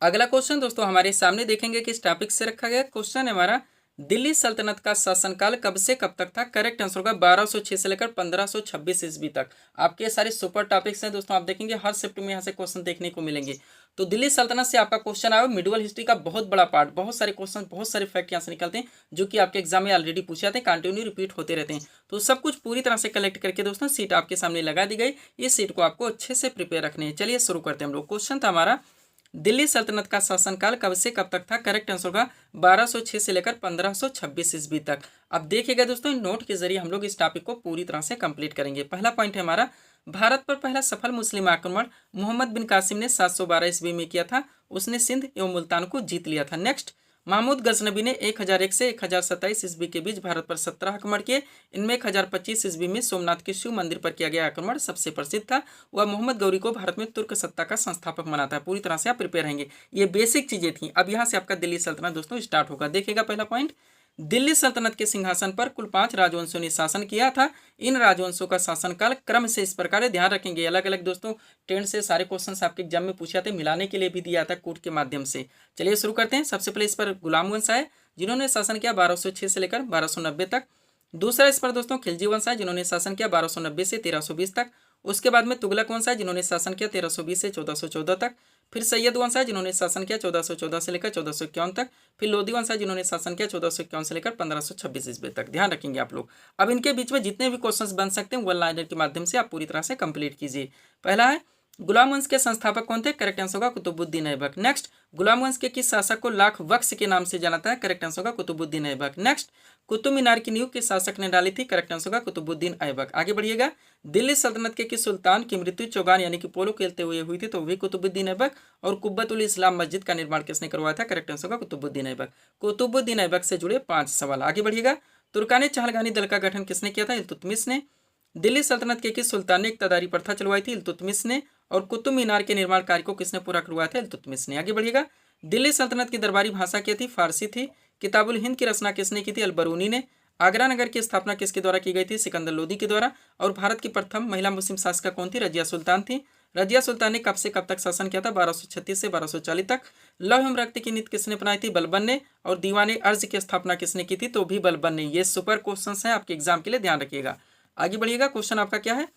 अगला क्वेश्चन दोस्तों हमारे सामने देखेंगे किस टॉपिक से रखा गया। क्वेश्चन है हमारा, दिल्ली सल्तनत का शासनकाल कब से कब तक था। करेक्ट आंसर होगा 1206 से लेकर 1526 ईस्वी तक। आपके सारे सुपर टॉपिक्स हैं दोस्तों, आप देखेंगे हर शिफ्ट में यहाँ से क्वेश्चन देखने को मिलेंगे। तो दिल्ली सल्तनत से आपका क्वेश्चन आया, मिडिवल हिस्ट्री का बहुत बड़ा पार्ट, बहुत सारे क्वेश्चन, बहुत सारे फैक्ट यहाँ से निकलते हैं, जो कि आपके एग्जाम में ऑलरेडी पूछे जाते हैं, कंटिन्यू रिपीट होते रहते हैं। तो सब कुछ पूरी तरह से कलेक्ट करके दोस्तों सीट आपके सामने लगा दी गई। इस सीट को आपको अच्छे से प्रिपेयर रखने हैं। चलिए शुरू करते हैं हम लोग। क्वेश्चन था हमारा, दिल्ली सल्तनत का शासनकाल कब से कब तक था। करेक्ट आंसर होगा 1206 से लेकर 1526 ईस्वी तक। अब देखिएगा दोस्तों, नोट के जरिए हम लोग इस टॉपिक को पूरी तरह से कंप्लीट करेंगे। पहला पॉइंट है हमारा, भारत पर पहला सफल मुस्लिम आक्रमण मोहम्मद बिन कासिम ने 712 ईस्वी में किया था। उसने सिंध एवं मुल्तान को जीत लिया था। नेक्स्ट, महमूद गजनबी ने 1001 से 1027 ईस्वी के बीच भारत पर 17 आक्रमण किए। इनमें 1025 ईस्वी में सोमनाथ के शिव मंदिर पर किया गया आक्रमण सबसे प्रसिद्ध था। वह मोहम्मद गौरी को भारत में तुर्क सत्ता का संस्थापक मानता है। पूरी तरह से आप प्रिपेयर रहेंगे। ये बेसिक चीजें थी। अब यहाँ से आपका दिल्ली सल्तनत दोस्तों स्टार्ट होगा। देखिएगा पहला पॉइंट, दिल्ली सल्तनत के सिंहासन पर कुल 5 राजवंशों ने शासन किया था। इन राजवंशों का शासनकाल क्रम से इस प्रकार है, ध्यान रखेंगे। अलग अलग दोस्तों ट्रेंड से सारे क्वेश्चंस आपके एग्जाम में पूछे जाते हैं, मिलाने के लिए भी दिया था कोड के माध्यम से। चलिए शुरू करते हैं। सबसे पहले इस पर गुलाम वंश आए, जिन्होंने शासन किया 1206 से लेकर 1290 तक। दूसरा इस पर दोस्तों खिलजी वंश आए, जिन्होंने शासन किया 1290 से 1320 तक। उसके बाद में तुगलक वंश आए, जिन्होंने शासन किया 1320 से 1414 तक। फिर सैयद वंश आए, जिन्होंने शासन किया 1414 से लेकर 1451 तक। फिर लोधी वंश आए, जिन्होंने शासन किया 1451 से लेकर 1526 ईस्वी तक। ध्यान रखेंगे आप लोग। अब इनके बीच में जितने भी क्वेश्चंस बन सकते हैं वन लाइनर के माध्यम से आप पूरी तरह से कंप्लीट कीजिए। पहला है, गुलाम वंश के संस्थापक कौन थे। करेक्ट आंसर होगा कुतुबुद्दीन ऐबक। नेक्स्ट, गुलाम वंश के किस शासक को लाख वक्स के नाम से जाना था। करेक्ट आंसर होगा कुतुबुद्दीन ऐबक। नेक्स्ट, कुतुब मीनार की नींव किस शासक ने डाली थी। करेक्ट आंसर होगा कुतुबुद्दीन ऐबक। आगे बढ़िएगा, दिल्ली सल्तनत के किस सुल्तान की मृत्यु चौगान यानी कि पोलो खेलते हुए हुई थी, तो वही कुतुबुद्दीन ऐबक। और कुब्बतुल इस्लाम मस्जिद का निर्माण किसने करवाया था। करेक्ट आंसर होगा कुतुबुद्दीन ऐबक। कुतुबुद्दीन ऐबक से जुड़े 5 सवाल। आगे बढ़िएगा, तुर्काने चहलगानी दल का गठन किसने किया था। इल्तुतमिश ने। दिल्ली सल्तनत के किस सुल्तान ने इक्तदारी प्रथा चलवाई थी। इल्तुतमिश ने। और कुतुब मीनार के निर्माण कार्य को किसने पूरा करवाया था। इल्तुतमिश ने। आगे बढ़िएगा, दिल्ली सल्तनत की दरबारी भाषा क्या थी। फारसी थी। किताबुल हिंद की रचना किसने की थी। अलबरूनी ने। आगरा नगर की स्थापना किसके द्वारा की गई थी। सिकंदर लोदी के द्वारा। और भारत की प्रथम महिला मुस्लिम शासिका कौन थी। रजिया सुल्तान थी। रजिया सुल्तान ने कब से कब तक शासन किया था। 1236 से 1240 तक। लौह एवं रक्त की नीति किसने बनाई थी। बलबन ने। और दीवाने अर्ज की स्थापना किसने की थी, तो भी बलबन ने। ये सुपर क्वेश्चन है आपके एग्जाम के लिए, ध्यान रखिएगा। आगे बढ़िएगा, क्वेश्चन आपका क्या है,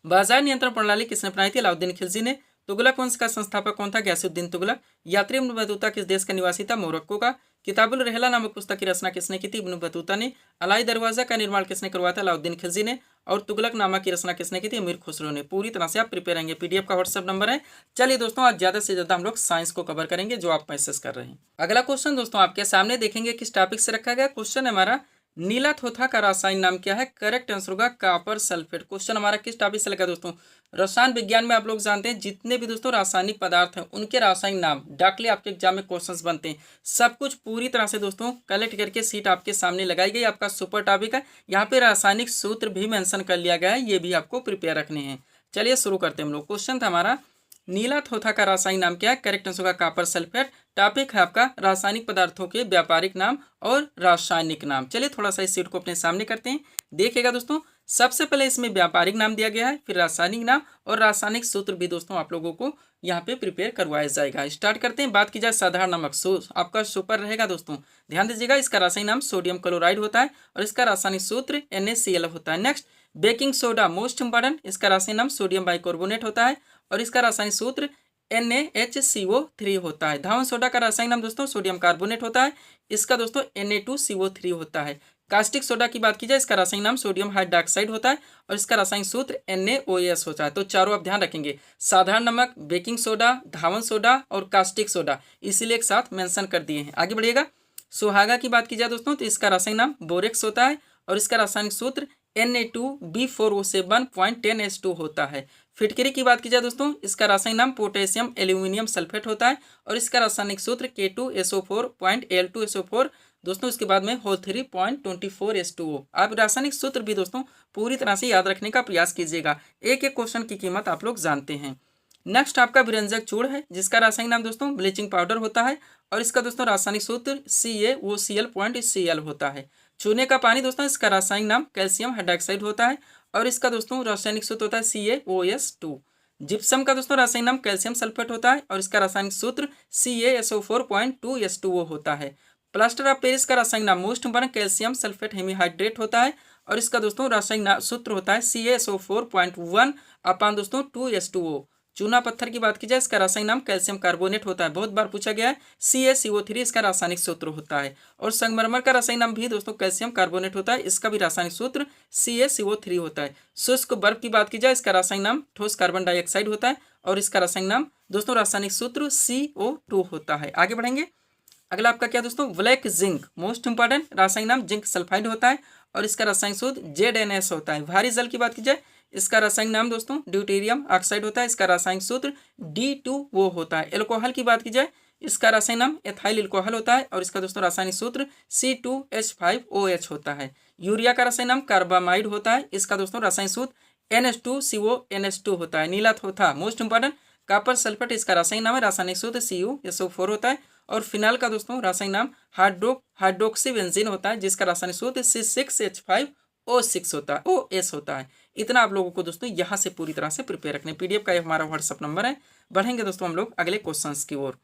बाजार नियंत्रण प्रणाली किसने अपनाई थी। अलाउद्दीन खिलजी ने। तुगलक वंश का संस्थापक कौन था। गयासुद्दीन तुगलक। यात्री इब्न बतूता किस देश का निवासी था। मोरक्को का। किताबुल रहला नामक पुस्तक की रचना किसने की थी। इब्न बतूता ने। अलाई दरवाजा का निर्माण किसने करवाया था। अलाउद्दीन खिलजी ने। और तुगलक नामा की रचना किसने की थी। अमीर खुसरो ने। पूरी तरह से आप प्रिपेयर रहेंगे। पीडीएफ का व्हाट्सएप नंबर है। चलिए दोस्तों, आज ज्यादा से ज्यादा हम लोग साइंस को कवर करेंगे, जो आप मैसेज कर रहे हैं। अगला क्वेश्चन दोस्तों आपके सामने देखेंगे किस टॉपिक से रखा गया। क्वेश्चन है हमारा, नीला थोथा का रासायनिक नाम क्या है। करेक्ट आंसर होगा कॉपर सल्फेट। क्वेश्चन हमारा किस टॉपिक से लगा दोस्तों। रसायन विज्ञान में आप लोग जानते हैं जितने भी दोस्तों रासायनिक पदार्थ हैं उनके रासायनिक नाम डायरेक्टली आपके एग्जाम में क्वेश्चंस बनते हैं। सब कुछ पूरी तरह से दोस्तों कलेक्ट करके सीट आपके सामने लगाई गई। आपका सुपर टॉपिक है। यहाँ पे रासायनिक सूत्र भी मेंशन कर लिया गया है, ये भी आपको प्रिपेयर रखने हैं। चलिए शुरू करते हैं हम लोग। क्वेश्चन था हमारा, नीला थोथा का रासायनिक नाम क्या है। करेक्ट आंसर होगा कॉपर सल्फेट। टॉपिक है आपका रासायनिक पदार्थों के व्यापारिक नाम और रासायनिक नाम। चलिए थोड़ा सा इस सीट को अपने सामने करते हैं। देखिएगा दोस्तों, सबसे पहले इसमें व्यापारिक नाम दिया गया है, फिर रासायनिक नाम और रासायनिक सूत्र भी दोस्तों आप लोगों को यहाँ पे प्रिपेयर करवाया जाएगा। स्टार्ट करते हैं। बात की जाए साधारण नमक, आपका सुपर रहेगा दोस्तों, ध्यान दीजिएगा। इसका रासायनिक नाम सोडियम क्लोराइड होता है और इसका रासायनिक सूत्र NaCl होता है। Next, baking soda, most important, इसका रासायनिक नाम सोडियम बाइकार्बोनेट होता है और इसका रासायनिक सूत्र NaHCO3 होता है। धावन सोडा का रासायनिक नाम दोस्तों सोडियम कार्बोनेट होता है, इसका दोस्तों Na2CO3 होता है। कास्टिक सोडा की बात की जाए, इसका रासायनिक नाम सोडियम हाइड्रोक्साइड होता है और इसका रासायनिक सूत्र NaOH होता है। तो चारों आप ध्यान रखेंगे, साधारण नमक, बेकिंग सोडा, धावन सोडा और कास्टिक सोडा, इसीलिए एक साथ मेंशन कर दिए हैं। आगे बढ़िएगा। सुहागा की बात की जाए दोस्तों, तो इसका रासायनिक नाम बोरेक्स होता है और इसका रासायनिक सूत्र Na2B4O7.10H2 होता है। फिटकरी की बात की जाए दोस्तों, इसका रासायनिक नाम पोटेशियम एल्यूमिनियम सल्फेट होता है और इसका रासायनिक सूत्र K2SO4.Al2SO4 दोस्तों, इसके बाद में होल 3.24H2O। आप रासायनिक सूत्र भी दोस्तों पूरी तरह से याद रखने का प्रयास कीजिएगा, एक एक क्वेश्चन की कीमत आप लोग जानते हैं। नेक्स्ट आपका विरंजक चूर्ण है, जिसका रासायनिक नाम दोस्तों ब्लीचिंग पाउडर होता है और इसका दोस्तों रासायनिक सूत्र CaOCl.Cl होता है। चूने का पानी दोस्तों, इसका रासायनिक नाम कैल्शियम हाइड्रोक्साइड होता है और इसका दोस्तों रासायनिक सूत्र होता है CaOS2। जिप्सम का दोस्तों रासायनिक नाम कैल्शियम सल्फेट होता है और इसका रासायनिक सूत्र CaSO4.2H2O होता है। प्लास्टर ऑफ पेरिस का रासायनिक नाम most important calcium sulphate hemihydrate होता है और इसका दोस्तों रासायनिक सूत्र होता है CaSO4.1 अपान दोस्तों 2H2O। चूना पत्थर की बात की जाए, इसका रासायनिक नाम कैल्शियम कार्बोनेट होता है, बहुत बार पूछा गया है। CaCO3 इसका रासायनिक सूत्र होता है और संगमरमर का रासायनिक नाम भी दोस्तों कैल्शियम कार्बोनेट होता है, इसका भी रासायनिक सूत्र CaCO3 होता है। शुष्क बर्फ की बात की जाए, इसका रासायनिक नाम ठोस कार्बन डाइऑक्साइड होता है और इसका रासायनिक नाम दोस्तों रासायनिक सूत्र CO2 होता है। आगे बढ़ेंगे। अगला आपका क्या दोस्तों, ब्लैक जिंक, मोस्ट इंपॉर्टेंट, रासायनिक नाम जिंक सल्फाइड होता है और इसका रासायनिक सूत्र ZNS होता है। भारी जल की बात की जाए, इसका रासायनिक नाम दोस्तों ड्यूटेरियम ऑक्साइड होता है, इसका रासायनिक सूत्र D2O होता है। एल्कोहल की बात की जाए, इसका रासायनिक नाम एथाइल एल्कोहल होता है और इसका दोस्तों रासायनिक सूत्र C2H5OH होता है। यूरिया का रासायनिक नाम कार्बामाइड होता है, इसका दोस्तों रासायनिक सूत्र NH2CONH2 होता है। नीला थोथा, मोस्ट इंपॉर्टेंट, कॉपर सल्फेट, इसका रासायनिक नाम है, रासायनिक सूत्र CuSO4 होता है और फिनाल का दोस्तों रासायनिक नाम हाइड्रोक्सी बेंजीन होता है, जिसका रासायनिक सूत्र C6H5O6 होता है, OS होता है। इतना आप लोगों को दोस्तों यहाँ से पूरी तरह से प्रिपेयर रखने। PDF का हमारा व्हाट्सअप नंबर है। बढ़ेंगे दोस्तों हम लोग अगले क्वेश्चंस की ओर।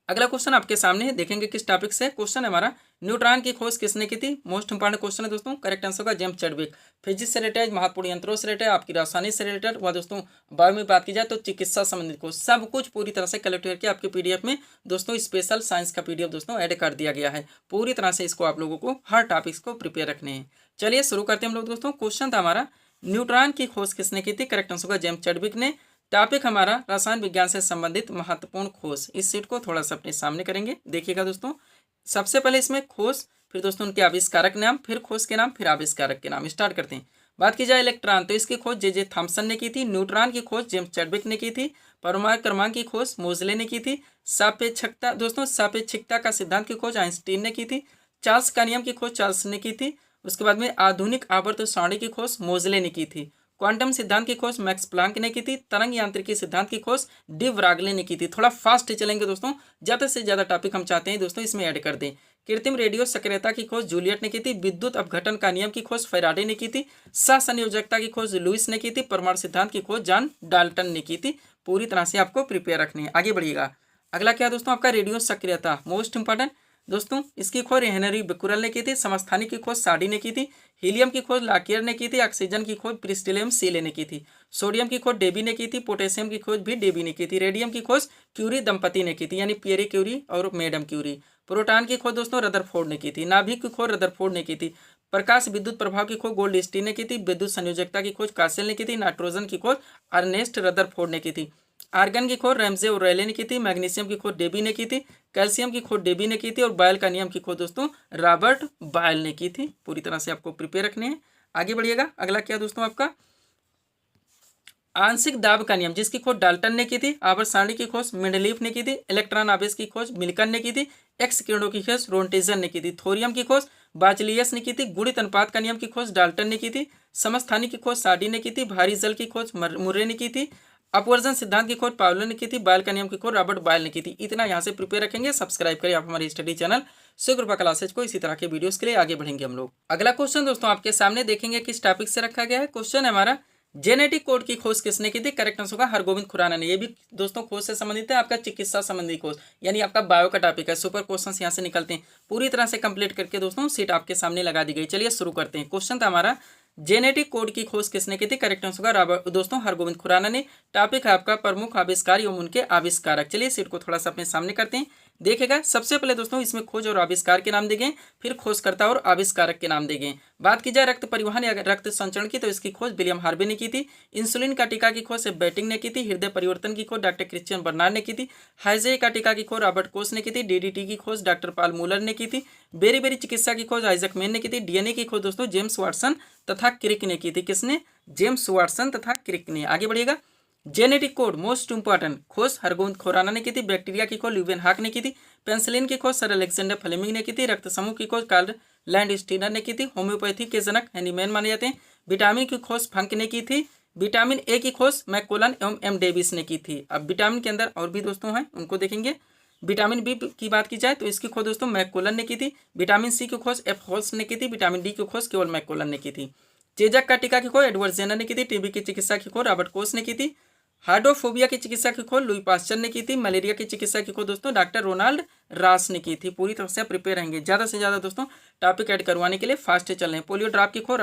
अगला क्वेश्चन आपके सामने है, देखेंगे किस टॉपिक से। क्वेश्चन है हमारा, न्यूट्रॉन की खोज किसने की थी। मोस्ट इंपॉर्टेंट क्वेश्चन है दोस्तों। करेक्ट आंसर होगा जेम्स चैडविक। फिजिक्स से रिलेटेड, महत्वपूर्ण यंत्रों से रिलेटेड, आपकी रसायन से रिलेटेड, वह दोस्तों बायो में बात की जाए तो चिकित्सा संबंधित को सब कुछ पूरी तरह से कलेक्ट करके आपके PDF में दोस्तों स्पेशल साइंस का PDF दोस्तों ऐड कर दिया गया है। पूरी तरह से इसको आप लोगों को हर टॉपिक्स को प्रिपेयर रखने हैं। चलिए शुरू करते हैं हम लोग दोस्तों। क्वेश्चन था हमारा, न्यूट्रॉन की खोज किसने की थी। करेक्ट आंसर होगा जेम्स चैडविक ने। टॉपिक हमारा रसायन विज्ञान से संबंधित महत्वपूर्ण खोज। इस सीट को थोड़ा सा अपने सामने करेंगे, देखिएगा दोस्तों। सबसे पहले इसमें खोज, फिर दोस्तों उनके आविष्कारक नाम, फिर खोज के नाम, फिर आविष्कारक के नाम। स्टार्ट करते हैं। बात की जाए इलेक्ट्रॉन, तो इसकी खोज जे थॉम्सन ने की थी। न्यूट्रॉन की खोज जेम्स चैडविक ने की थी। परमाणु क्रमांक की खोज मोजले ने की थी। सापेक्षकता दोस्तों, सापेक्षिकता का सिद्धांत की खोज आइंस्टीन ने की थी। चार्ल्स का नियम की खोज चार्ल्स ने की थी। उसके बाद में आधुनिक आवर्त सारणी की खोज मोजले ने की थी। क्वांटम सिद्धांत की खोज मैक्स प्लांक ने की थी। तरंग यांत्रिकी सिद्धांत की खोज डी ब्रागले ने की थी। थोड़ा फास्ट चलेंगे दोस्तों, ज़्यादा से ज़्यादा टॉपिक हम चाहते हैं दोस्तों इसमें ऐड कर दें। कृत्रिम रेडियो सक्रियता की खोज जूलियट ने की थी। विद्युत अपघटन का नियम की खोज फैराडे ने की थी। सहसंयोजकता की खोज लुइस ने की थी। परमाणु सिद्धांत की खोज जॉन डाल्टन ने की थी। पूरी तरह से आपको प्रिपेयर रखनी है। आगे बढ़िएगा। अगला क्या दोस्तों, आपका रेडियो सक्रियता, मोस्ट इंपॉर्टेंट दोस्तों, इसकी खोज हेनरी बेकुरल ने की थी। समस्थानिक की खोज साडी ने की थी। हीलियम की खोज लाकियर ने की थी। ऑक्सीजन की खोज प्रिस्टिलियम सीले ने की थी। सोडियम की खोज डेबी ने की थी। पोटेशियम की खोज भी डेबी ने की थी। रेडियम की खोज क्यूरी दंपति ने की थी, यानी पियरे क्यूरी और मैडम क्यूरी। प्रोटॉन की खोज दोस्तों रदरफोर्ड ने की थी। नाभिक की खोज रदरफोर्ड ने की थी। प्रकाश विद्युत प्रभाव की खोज गोल्डस्टीन ने की थी। विद्युत संयोजकता की खोज कासेल ने की थी। नाइट्रोजन की खोज अर्नेस्ट रदरफोर्ड ने की थी। आर्गन की खोज रैमजे और रैले ने की थी। मैग्नीशियम की खोज डेबी ने की थी। कैल्शियम की खोज डेबी ने की थी और बायल का नियम की खोज दोस्तों रॉबर्ट बायल ने की थी। पूरी तरह से आपको प्रिपेयर रखने हैं। आगे बढ़िएगा। अगला क्या दोस्तों, आपका आंशिक दाब का नियम, जिसकी खोज डाल्टन ने की थी। आवर्त सारणी की खोज मेंडलीफ ने की थी। इलेक्ट्रॉन आवेश की खोज मिल्कन ने की थी। एक्स किरणों की खोज रोन्टेजन ने की थी। थोरियम की खोज बाचलियस ने की थी। गुणित अनुपात का नियम की खोज डाल्टन ने की थी। समस्थानिक की खोज साडी ने की थी। भारी जल की खोज मुर्रे ने की थी। अपवर्जन सिद्धांत की खोज पावलो ने की थी। बायल का नियम की खोज रॉबर्ट बायल ने की थी। इतना यहाँ से प्रिपेयर रखेंगे। सब्सक्राइब करिए आप हमारे स्टडी चैनल शिवकृपा क्लासेज को। इसी तरह के वीडियोस के लिए आगे बढ़ेंगे हम लोग। अगला क्वेश्चन दोस्तों आपके सामने देखेंगे किस टॉपिक से रखा गया है। क्वेश्चन है हमारा, जेनेटिक कोड की खोज किसने की थी? करेक्ट आंसर होगा हरगोविंद खुराना ने। ये भी दोस्तों खोज से संबंधित है, आपका चिकित्सा संबंधी खोज, यानी आपका बायो का टॉपिक है। सुपर क्वेश्चन यहाँ से निकलते हैं। पूरी तरह से कंप्लीट करके दोस्तों सीट आपके सामने लगा दी गई। चलिए शुरू करते हैं। क्वेश्चन था हमारा, जेनेटिक कोड की खोज किसने की थी? करेक्ट आंसर होगा दोस्तों हरगोविंद खुराना ने। टॉपिक है आपका प्रमुख आविष्कार एवं उनके आविष्कारक। चलिए सीट को थोड़ा सा अपने सामने करते हैं। देखेगा सबसे पहले दोस्तों इसमें खोज और आविष्कार के नाम दिए गए, फिर खोजकर्ता और आविष्कारक के नाम दिए गए। बात की जाए रक्त परिवहन या रक्त संचरण की, तो इसकी खोज विलियम हार्वे ने की थी। इंसुलिन का टीका की खोज बेटिंग ने की थी। हृदय परिवर्तन की खोज डॉक्टर क्रिश्चियन बर्नार्ड ने की थी। हाइजे का टीका की खोज रॉबर्ट कोच ने की थी। डीडीटी की खोज डॉक्टर पॉल मूलर ने की थी। बेरी बेरी चिकित्सा की खोज आइजक मैन ने की थी। डीएनए की खोज दोस्तों जेम्स वाटसन तथा क्रिक ने की थी। किसने? जेम्स वाटसन तथा क्रिक ने। आगे बढ़िएगा। जेनेटिक कोड मोस्ट इंपॉर्टेंट खोज हरगोविंद खुराना ने की थी। बैक्टीरिया की खोज ल्यूवेन हाक ने की थी। पेंसिलिन की खोज सर अलेक्जेंडर फ्लेमिंग ने की थी। रक्त समूह की खोज कार्ल लैंड स्टीनर ने की थी। होम्योपैथी के जनक हैनीमैन माने जाते हैं। विटामिन की खोज फंक ने की थी। विटामिन ए की खोज मैकोलन एवं एम डेविस ने की थी। अब विटामिन के अंदर और भी दोस्तों हैं, उनको देखेंगे। विटामिन बी की बात की जाए तो इसकी खोज दोस्तों मैकोलन ने की थी। विटामिन सी की खोज एफ होल्स ने की थी। विटामिन डी की खोज केवल मैकोलन ने की थी। चेचक का टीका की खोज एडवर्ड जेनर ने की थी। टीबी की चिकित्सा की खोज रॉबर्ट कोच ने की थी। हाइड्रोफोबिया की चिकित्सा की खोज लुई पास्चर ने की थी। मलेरिया की चिकित्सा की खोज दोस्तों डॉक्टर रोनाल्ड रास ने की थी। पूरी तरह से प्रिपेयर रहेंगे, ज़्यादा से ज़्यादा दोस्तों टॉपिक ऐड करवाने के लिए फास्ट चल रहे हैं। पोलियो ड्रॉप की खोज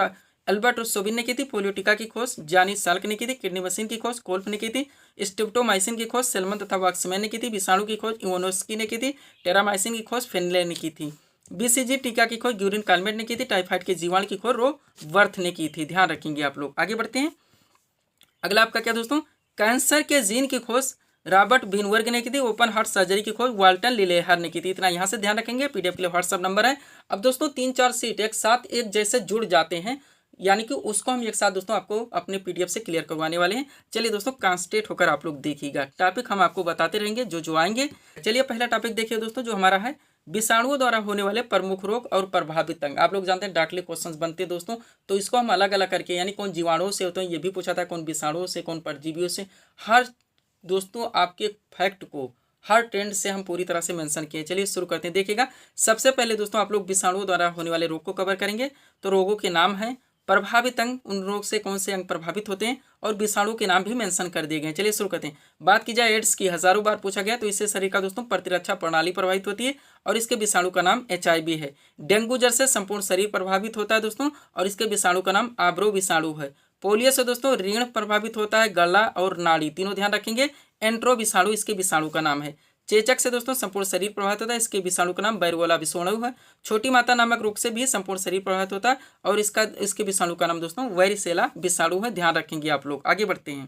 अल्बर्ट सोबिन ने की थी। पोलियो टीका की खोज जानी साल्क ने की थी। किडनी मशीन की खोज कोल्फ ने की थी। स्ट्रिप्टोमाइसिन की खोज सेल्मन तथा वाक्समैन ने की थी। विषाणु की खोज इवोनोस्की ने की थी। टेरामाइसिन की खोज फेनले ने की थी। बीसीजी टीका की खोज यूरिन कालमेट ने की थी। टाइफाइड के जीवाणु की खोज रो वर्थ ने की थी। ध्यान रखेंगे आप लोग। आगे बढ़ते हैं। अगला आपका क्या दोस्तों, कैंसर के जीन की खोज रॉबर्ट बिनवर्ग ने की थी। ओपन हार्ट सर्जरी की खोज वाल्टन लिलेहर ने की थी। इतना यहाँ से ध्यान रखेंगे। पीडीएफ के लिए व्हाट्सअप नंबर है। अब दोस्तों 3-4 सीट एक साथ एक जैसे जुड़ जाते हैं, यानी कि उसको हम एक साथ दोस्तों आपको अपने पीडीएफ से क्लियर करवाने वाले हैं। चलिए दोस्तों कॉन्सेंट्रेट होकर आप लोग देखिएगा। टॉपिक हम आपको बताते रहेंगे जो आएंगे। चलिए पहला टॉपिक देखिए दोस्तों, जो हमारा है विषाणुओं द्वारा होने वाले प्रमुख रोग और प्रभावित अंग। आप लोग जानते हैं डार्कली क्वेश्चंस बनते हैं दोस्तों, तो इसको हम अलग अलग करके, यानी कौन जीवाणुओं से होते हैं ये भी पूछा था, कौन विषाणुओं से, कौन परजीवियों से, हर दोस्तों आपके फैक्ट को हर ट्रेंड से हम पूरी तरह से मेंशन किए। चलिए शुरू करते हैं। देखिएगा सबसे पहले दोस्तों आप लोग विषाणुओं द्वारा होने वाले रोग को कवर करेंगे। तो रोगों के नाम हैं, प्रभावित अंग, उन रोग से कौन से अंग प्रभावित होते हैं, और विषाणु के नाम भी मेंशन कर दिए गए। चलिए शुरू करते हैं। बात की जाए एड्स की, हजारों बार पूछा गया, तो इससे शरीर का दोस्तों प्रतिरक्षा प्रणाली प्रभावित होती है और इसके विषाणु का नाम HIV है। डेंगू जर से संपूर्ण शरीर प्रभावित होता है दोस्तों, और इसके विषाणु का नाम आब्रो विषाणु है। पोलियो से दोस्तों रीढ़ प्रभावित होता है, गला और नाड़ी, तीनों ध्यान रखेंगे। एंट्रो विषाणु इसके विषाणु का नाम है। चेचक से दोस्तों संपूर्ण शरीर प्रभावित होता है, इसके विषाणु का नाम बैरगोला विषाणु है। छोटी माता नामक रोग से भी संपूर्ण शरीर प्रभावित होता है और इसके विषाणु का नाम दोस्तों वैरिसेला विषाणु है। ध्यान रखेंगे आप लोग। आगे बढ़ते हैं।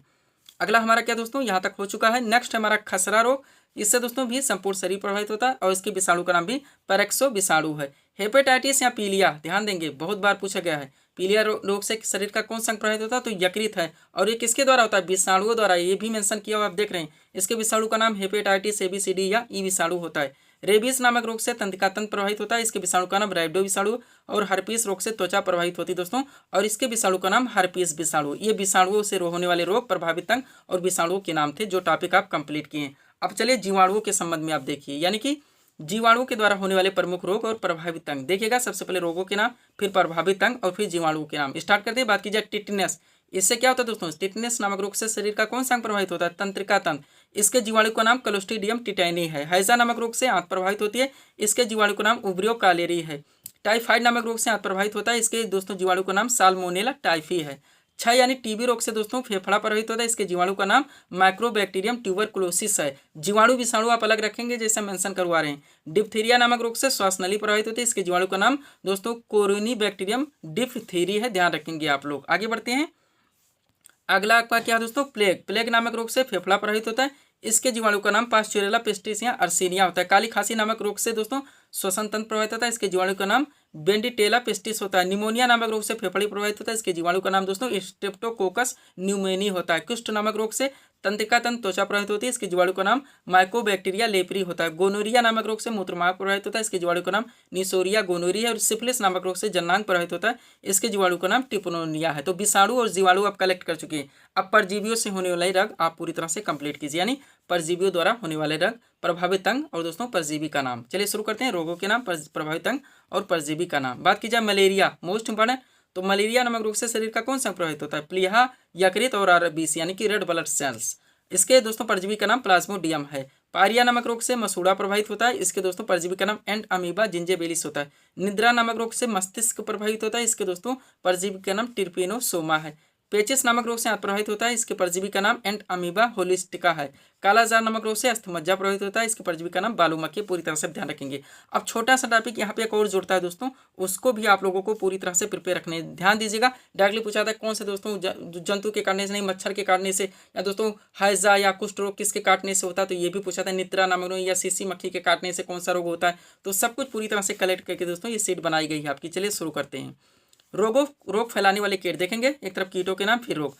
अगला हमारा क्या दोस्तों, यहाँ तक हो चुका है। नेक्स्ट हमारा खसरा रोग, इससे दोस्तों भी संपूर्ण शरीर प्रभावित होता है और इसके विषाणु का नाम भी पैरेक्सो विषाणु है। हेपेटाइटिस या पीलिया, ध्यान देंगे, बहुत बार पूछा गया है। पीलिया रोग से शरीर का कौन सा अंग प्रभावित होता है? तो यकृत है। और ये किसके द्वारा होता है? विषाणुओं द्वारा। ये भी मेंशन किया हुआ आप देख रहे हैं। इसके विषाणु का नाम हेपेटाइटिस ABCD या ई विषाणु होता है। रेबीज नामक रोग से तंत्रिका तंत्र प्रभावित होता है, इसके विषाणु का नाम रैबिडो विषाणु। और हर्पीस रोग से त्वचा प्रभावित होती है दोस्तों, और इसके विषाणु का नाम हर्पीस विषाणु। ये विषाणुओं से होने वाले रोग, प्रभावित अंग और विषाणुओं के नाम थे, जो टॉपिक आप कंप्लीट किए। अब चलिए जीवाणुओं के संबंध में आप देखिए, यानी कि जीवाणु के द्वारा होने वाले प्रमुख रोग और प्रभावित अंग। देखिएगा सबसे पहले रोगों के नाम, फिर प्रभावित अंग और फिर जीवाणुओं के नाम। स्टार्ट करते हैं। बात की जाए टिटनेस, इससे क्या होता है दोस्तों? टिटनेस नामक रोग से शरीर का कौन सा अंग प्रभावित होता है? तंत्रिका तंत्र। इसके जीवाणु का नाम क्लोस्ट्रीडियम टिटैनी है। हैजा नामक रोग से आंत प्रभावित होती है, इसके जीवाणु का नाम उब्रियो कालेरी है। टाइफाइड नामक रोग से आंत प्रभावित होता है, इसके दोस्तों जीवाणु का नाम साल्मोनेला टाइफी है। क्षय यानी टीबी रोग से दोस्तों फेफड़ा प्रभावित होता है, इसके जीवाणु का नाम माइक्रोबैक्टीरियम ट्यूबरकुलोसिस है। जीवाणु विषाणु आप अलग रखेंगे जैसे मेंशन करवा रहे हैं। डिप्थीरिया नामक रोग से श्वास नली प्रभावित होती है, इसके जीवाणु का नाम दोस्तों कोरोनीबैक्टीरियम डिप्थीरी है। ध्यान रखेंगे आप लोग। आगे बढ़ते हैं। अगला आपका क्या दोस्तों? प्लेग। प्लेग नामक रोग से फेफड़ा प्रभावित होता है, इसके जीवाणु का नाम पास्चुरेला पेस्टिस या अर्सीनिया होता है। काली खांसी नामक रोग से दोस्तों श्वसन तंत्र प्रभावित होता है, इसके जीवाणु का नाम बेंडिटेला पेस्टिस होता है। निमोनिया नामक रोग से फेफड़े प्रभावित होता है, इसके जीवाणु का नाम दोस्तों स्ट्रेप्टोकोकस न्यूमोनी होता है। कुष्ठ नामक रोग से तंत्रिका तंत्र त्वचा प्रभावित होती है, इसके जीवाणु का नाम माइकोबैक्टीरिया लेप्री होता है। गोनोरिया नामक रोग से मूत्रमार्ग प्रभावित होता है, इसके जीवाणु का नाम निसोरिया गोनोरी है। और सिफिलिस नामक रोग से जननांग प्रभावित होता है, इसके जीवाणु का नाम टिप्नोनिया है। तो विषाणु और जीवाणु आप कलेक्ट कर चुके हैं। अब परजीवियों से होने वाले रोग आप पूरी तरह से कंप्लीट कीजिए, यानी परजीवियों द्वारा होने वाले रोग, प्रभावित अंग और दोस्तों परजीवी का नाम। चलिए शुरू करते हैं, रोगों के नाम, प्रभावित अंग और परजीवी का नाम। बात की जाए मलेरिया, मोस्ट इंपॉर्टेंट। तो मलेरिया नामक रोग से शरीर का कौन सा प्रभावित होता है? प्लीहा, यकृत और आरबीसी यानी कि रेड ब्लड सेल्स। इसके दोस्तों परजीवी का नाम प्लाज्मोडियम है। पायरिया नामक रोग से मसूड़ा प्रभावित होता है, इसके दोस्तों परजीवी का नाम एंड अमीबा जिंजेबेलिस होता है। निद्रा नामक रोग से मस्तिष्क प्रभावित होता है, इसके दोस्तों परजीवी का नाम टिर्पेनोसोमा है। पेचिस नामक रोग से प्रभावित होता है, इसके परजीवी का नाम एंड अमीबा होलिस्टिका है। कालाजार नामक रोग से अस्थमज्जा प्रभावित होता है, इसके परजीवी का नाम बालूमक्खी। पूरी तरह से ध्यान रखेंगे। अब छोटा सा टॉपिक यहाँ पे एक और जुड़ता है दोस्तों, उसको भी आप लोगों को पूरी तरह से प्रिपेयर रखने ध्यान दीजिएगा। डायरेक्टली पूछा था कौन से दोस्तों जंतु के काटने से, नहीं मच्छर के काटने से, या दोस्तों हैजा या कुष्ठ रोग किसके काटने से होता है, तो ये भी पूछा था। निद्रा नामक रोग या सीसी मक्खी के काटने से कौन सा रोग होता है, तो सब कुछ पूरी तरह से कलेक्ट करके दोस्तों ये सीट बनाई गई है आपकी। चलिए शुरू करते हैं। रोग फैलाने वाले कीट देखेंगे, एक तरफ कीटों के नाम, फिर रोग।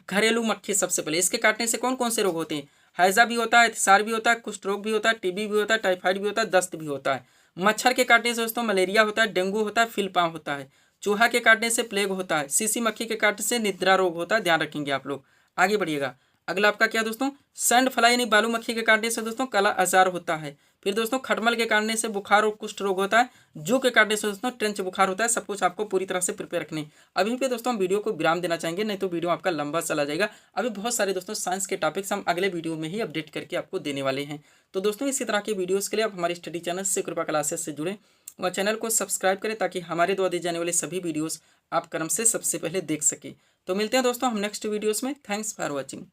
घरेलू मक्खी सबसे पहले, इसके काटने से कौन कौन से रोग होते हैं? हैजा भी होता है, अतिसार भी होता है, कुष्ठ रोग भी होता है, टीबी भी होता है, टाइफाइड भी होता है, दस्त भी होता है। मच्छर के काटने से दोस्तों मलेरिया होता है, डेंगू होता है, फिलपाम होता है। चूहा के काटने से प्लेग होता है, सीसी मक्खी के काटने से निद्रा रोग होता है। ध्यान रखेंगे आप लोग। आगे बढ़िएगा। अगला आपका क्या दोस्तों? सैंड फ्लाई यानी बालू मक्खी के काटने से दोस्तों काला आजार होता है। फिर दोस्तों खटमल के काटने से बुखार और कुष्ठ रोग होता है। जू के काटने से दोस्तों ट्रेंच बुखार होता है। सब कुछ आपको पूरी तरह से प्रिपेयर रखने। अभी पे दोस्तों हम वीडियो को विराम देना चाहेंगे, नहीं तो वीडियो आपका लंबा चला जाएगा। अभी बहुत सारे दोस्तों साइंस के टॉपिक्स हम अगले वीडियो में ही अपडेट करके आपको देने वाले हैं। तो दोस्तों इसी तरह के वीडियोज़ के लिए आप हमारे स्टडी चैनल से कृपा क्लासेस से जुड़ें व चैनल को सब्सक्राइब करें, ताकि हमारे द्वारा दी जाने वाले सभी वीडियोज़ आप क्रम से सबसे पहले देख सकें। तो मिलते हैं दोस्तों हम नेक्स्ट वीडियोज़ में। Thanks for watching.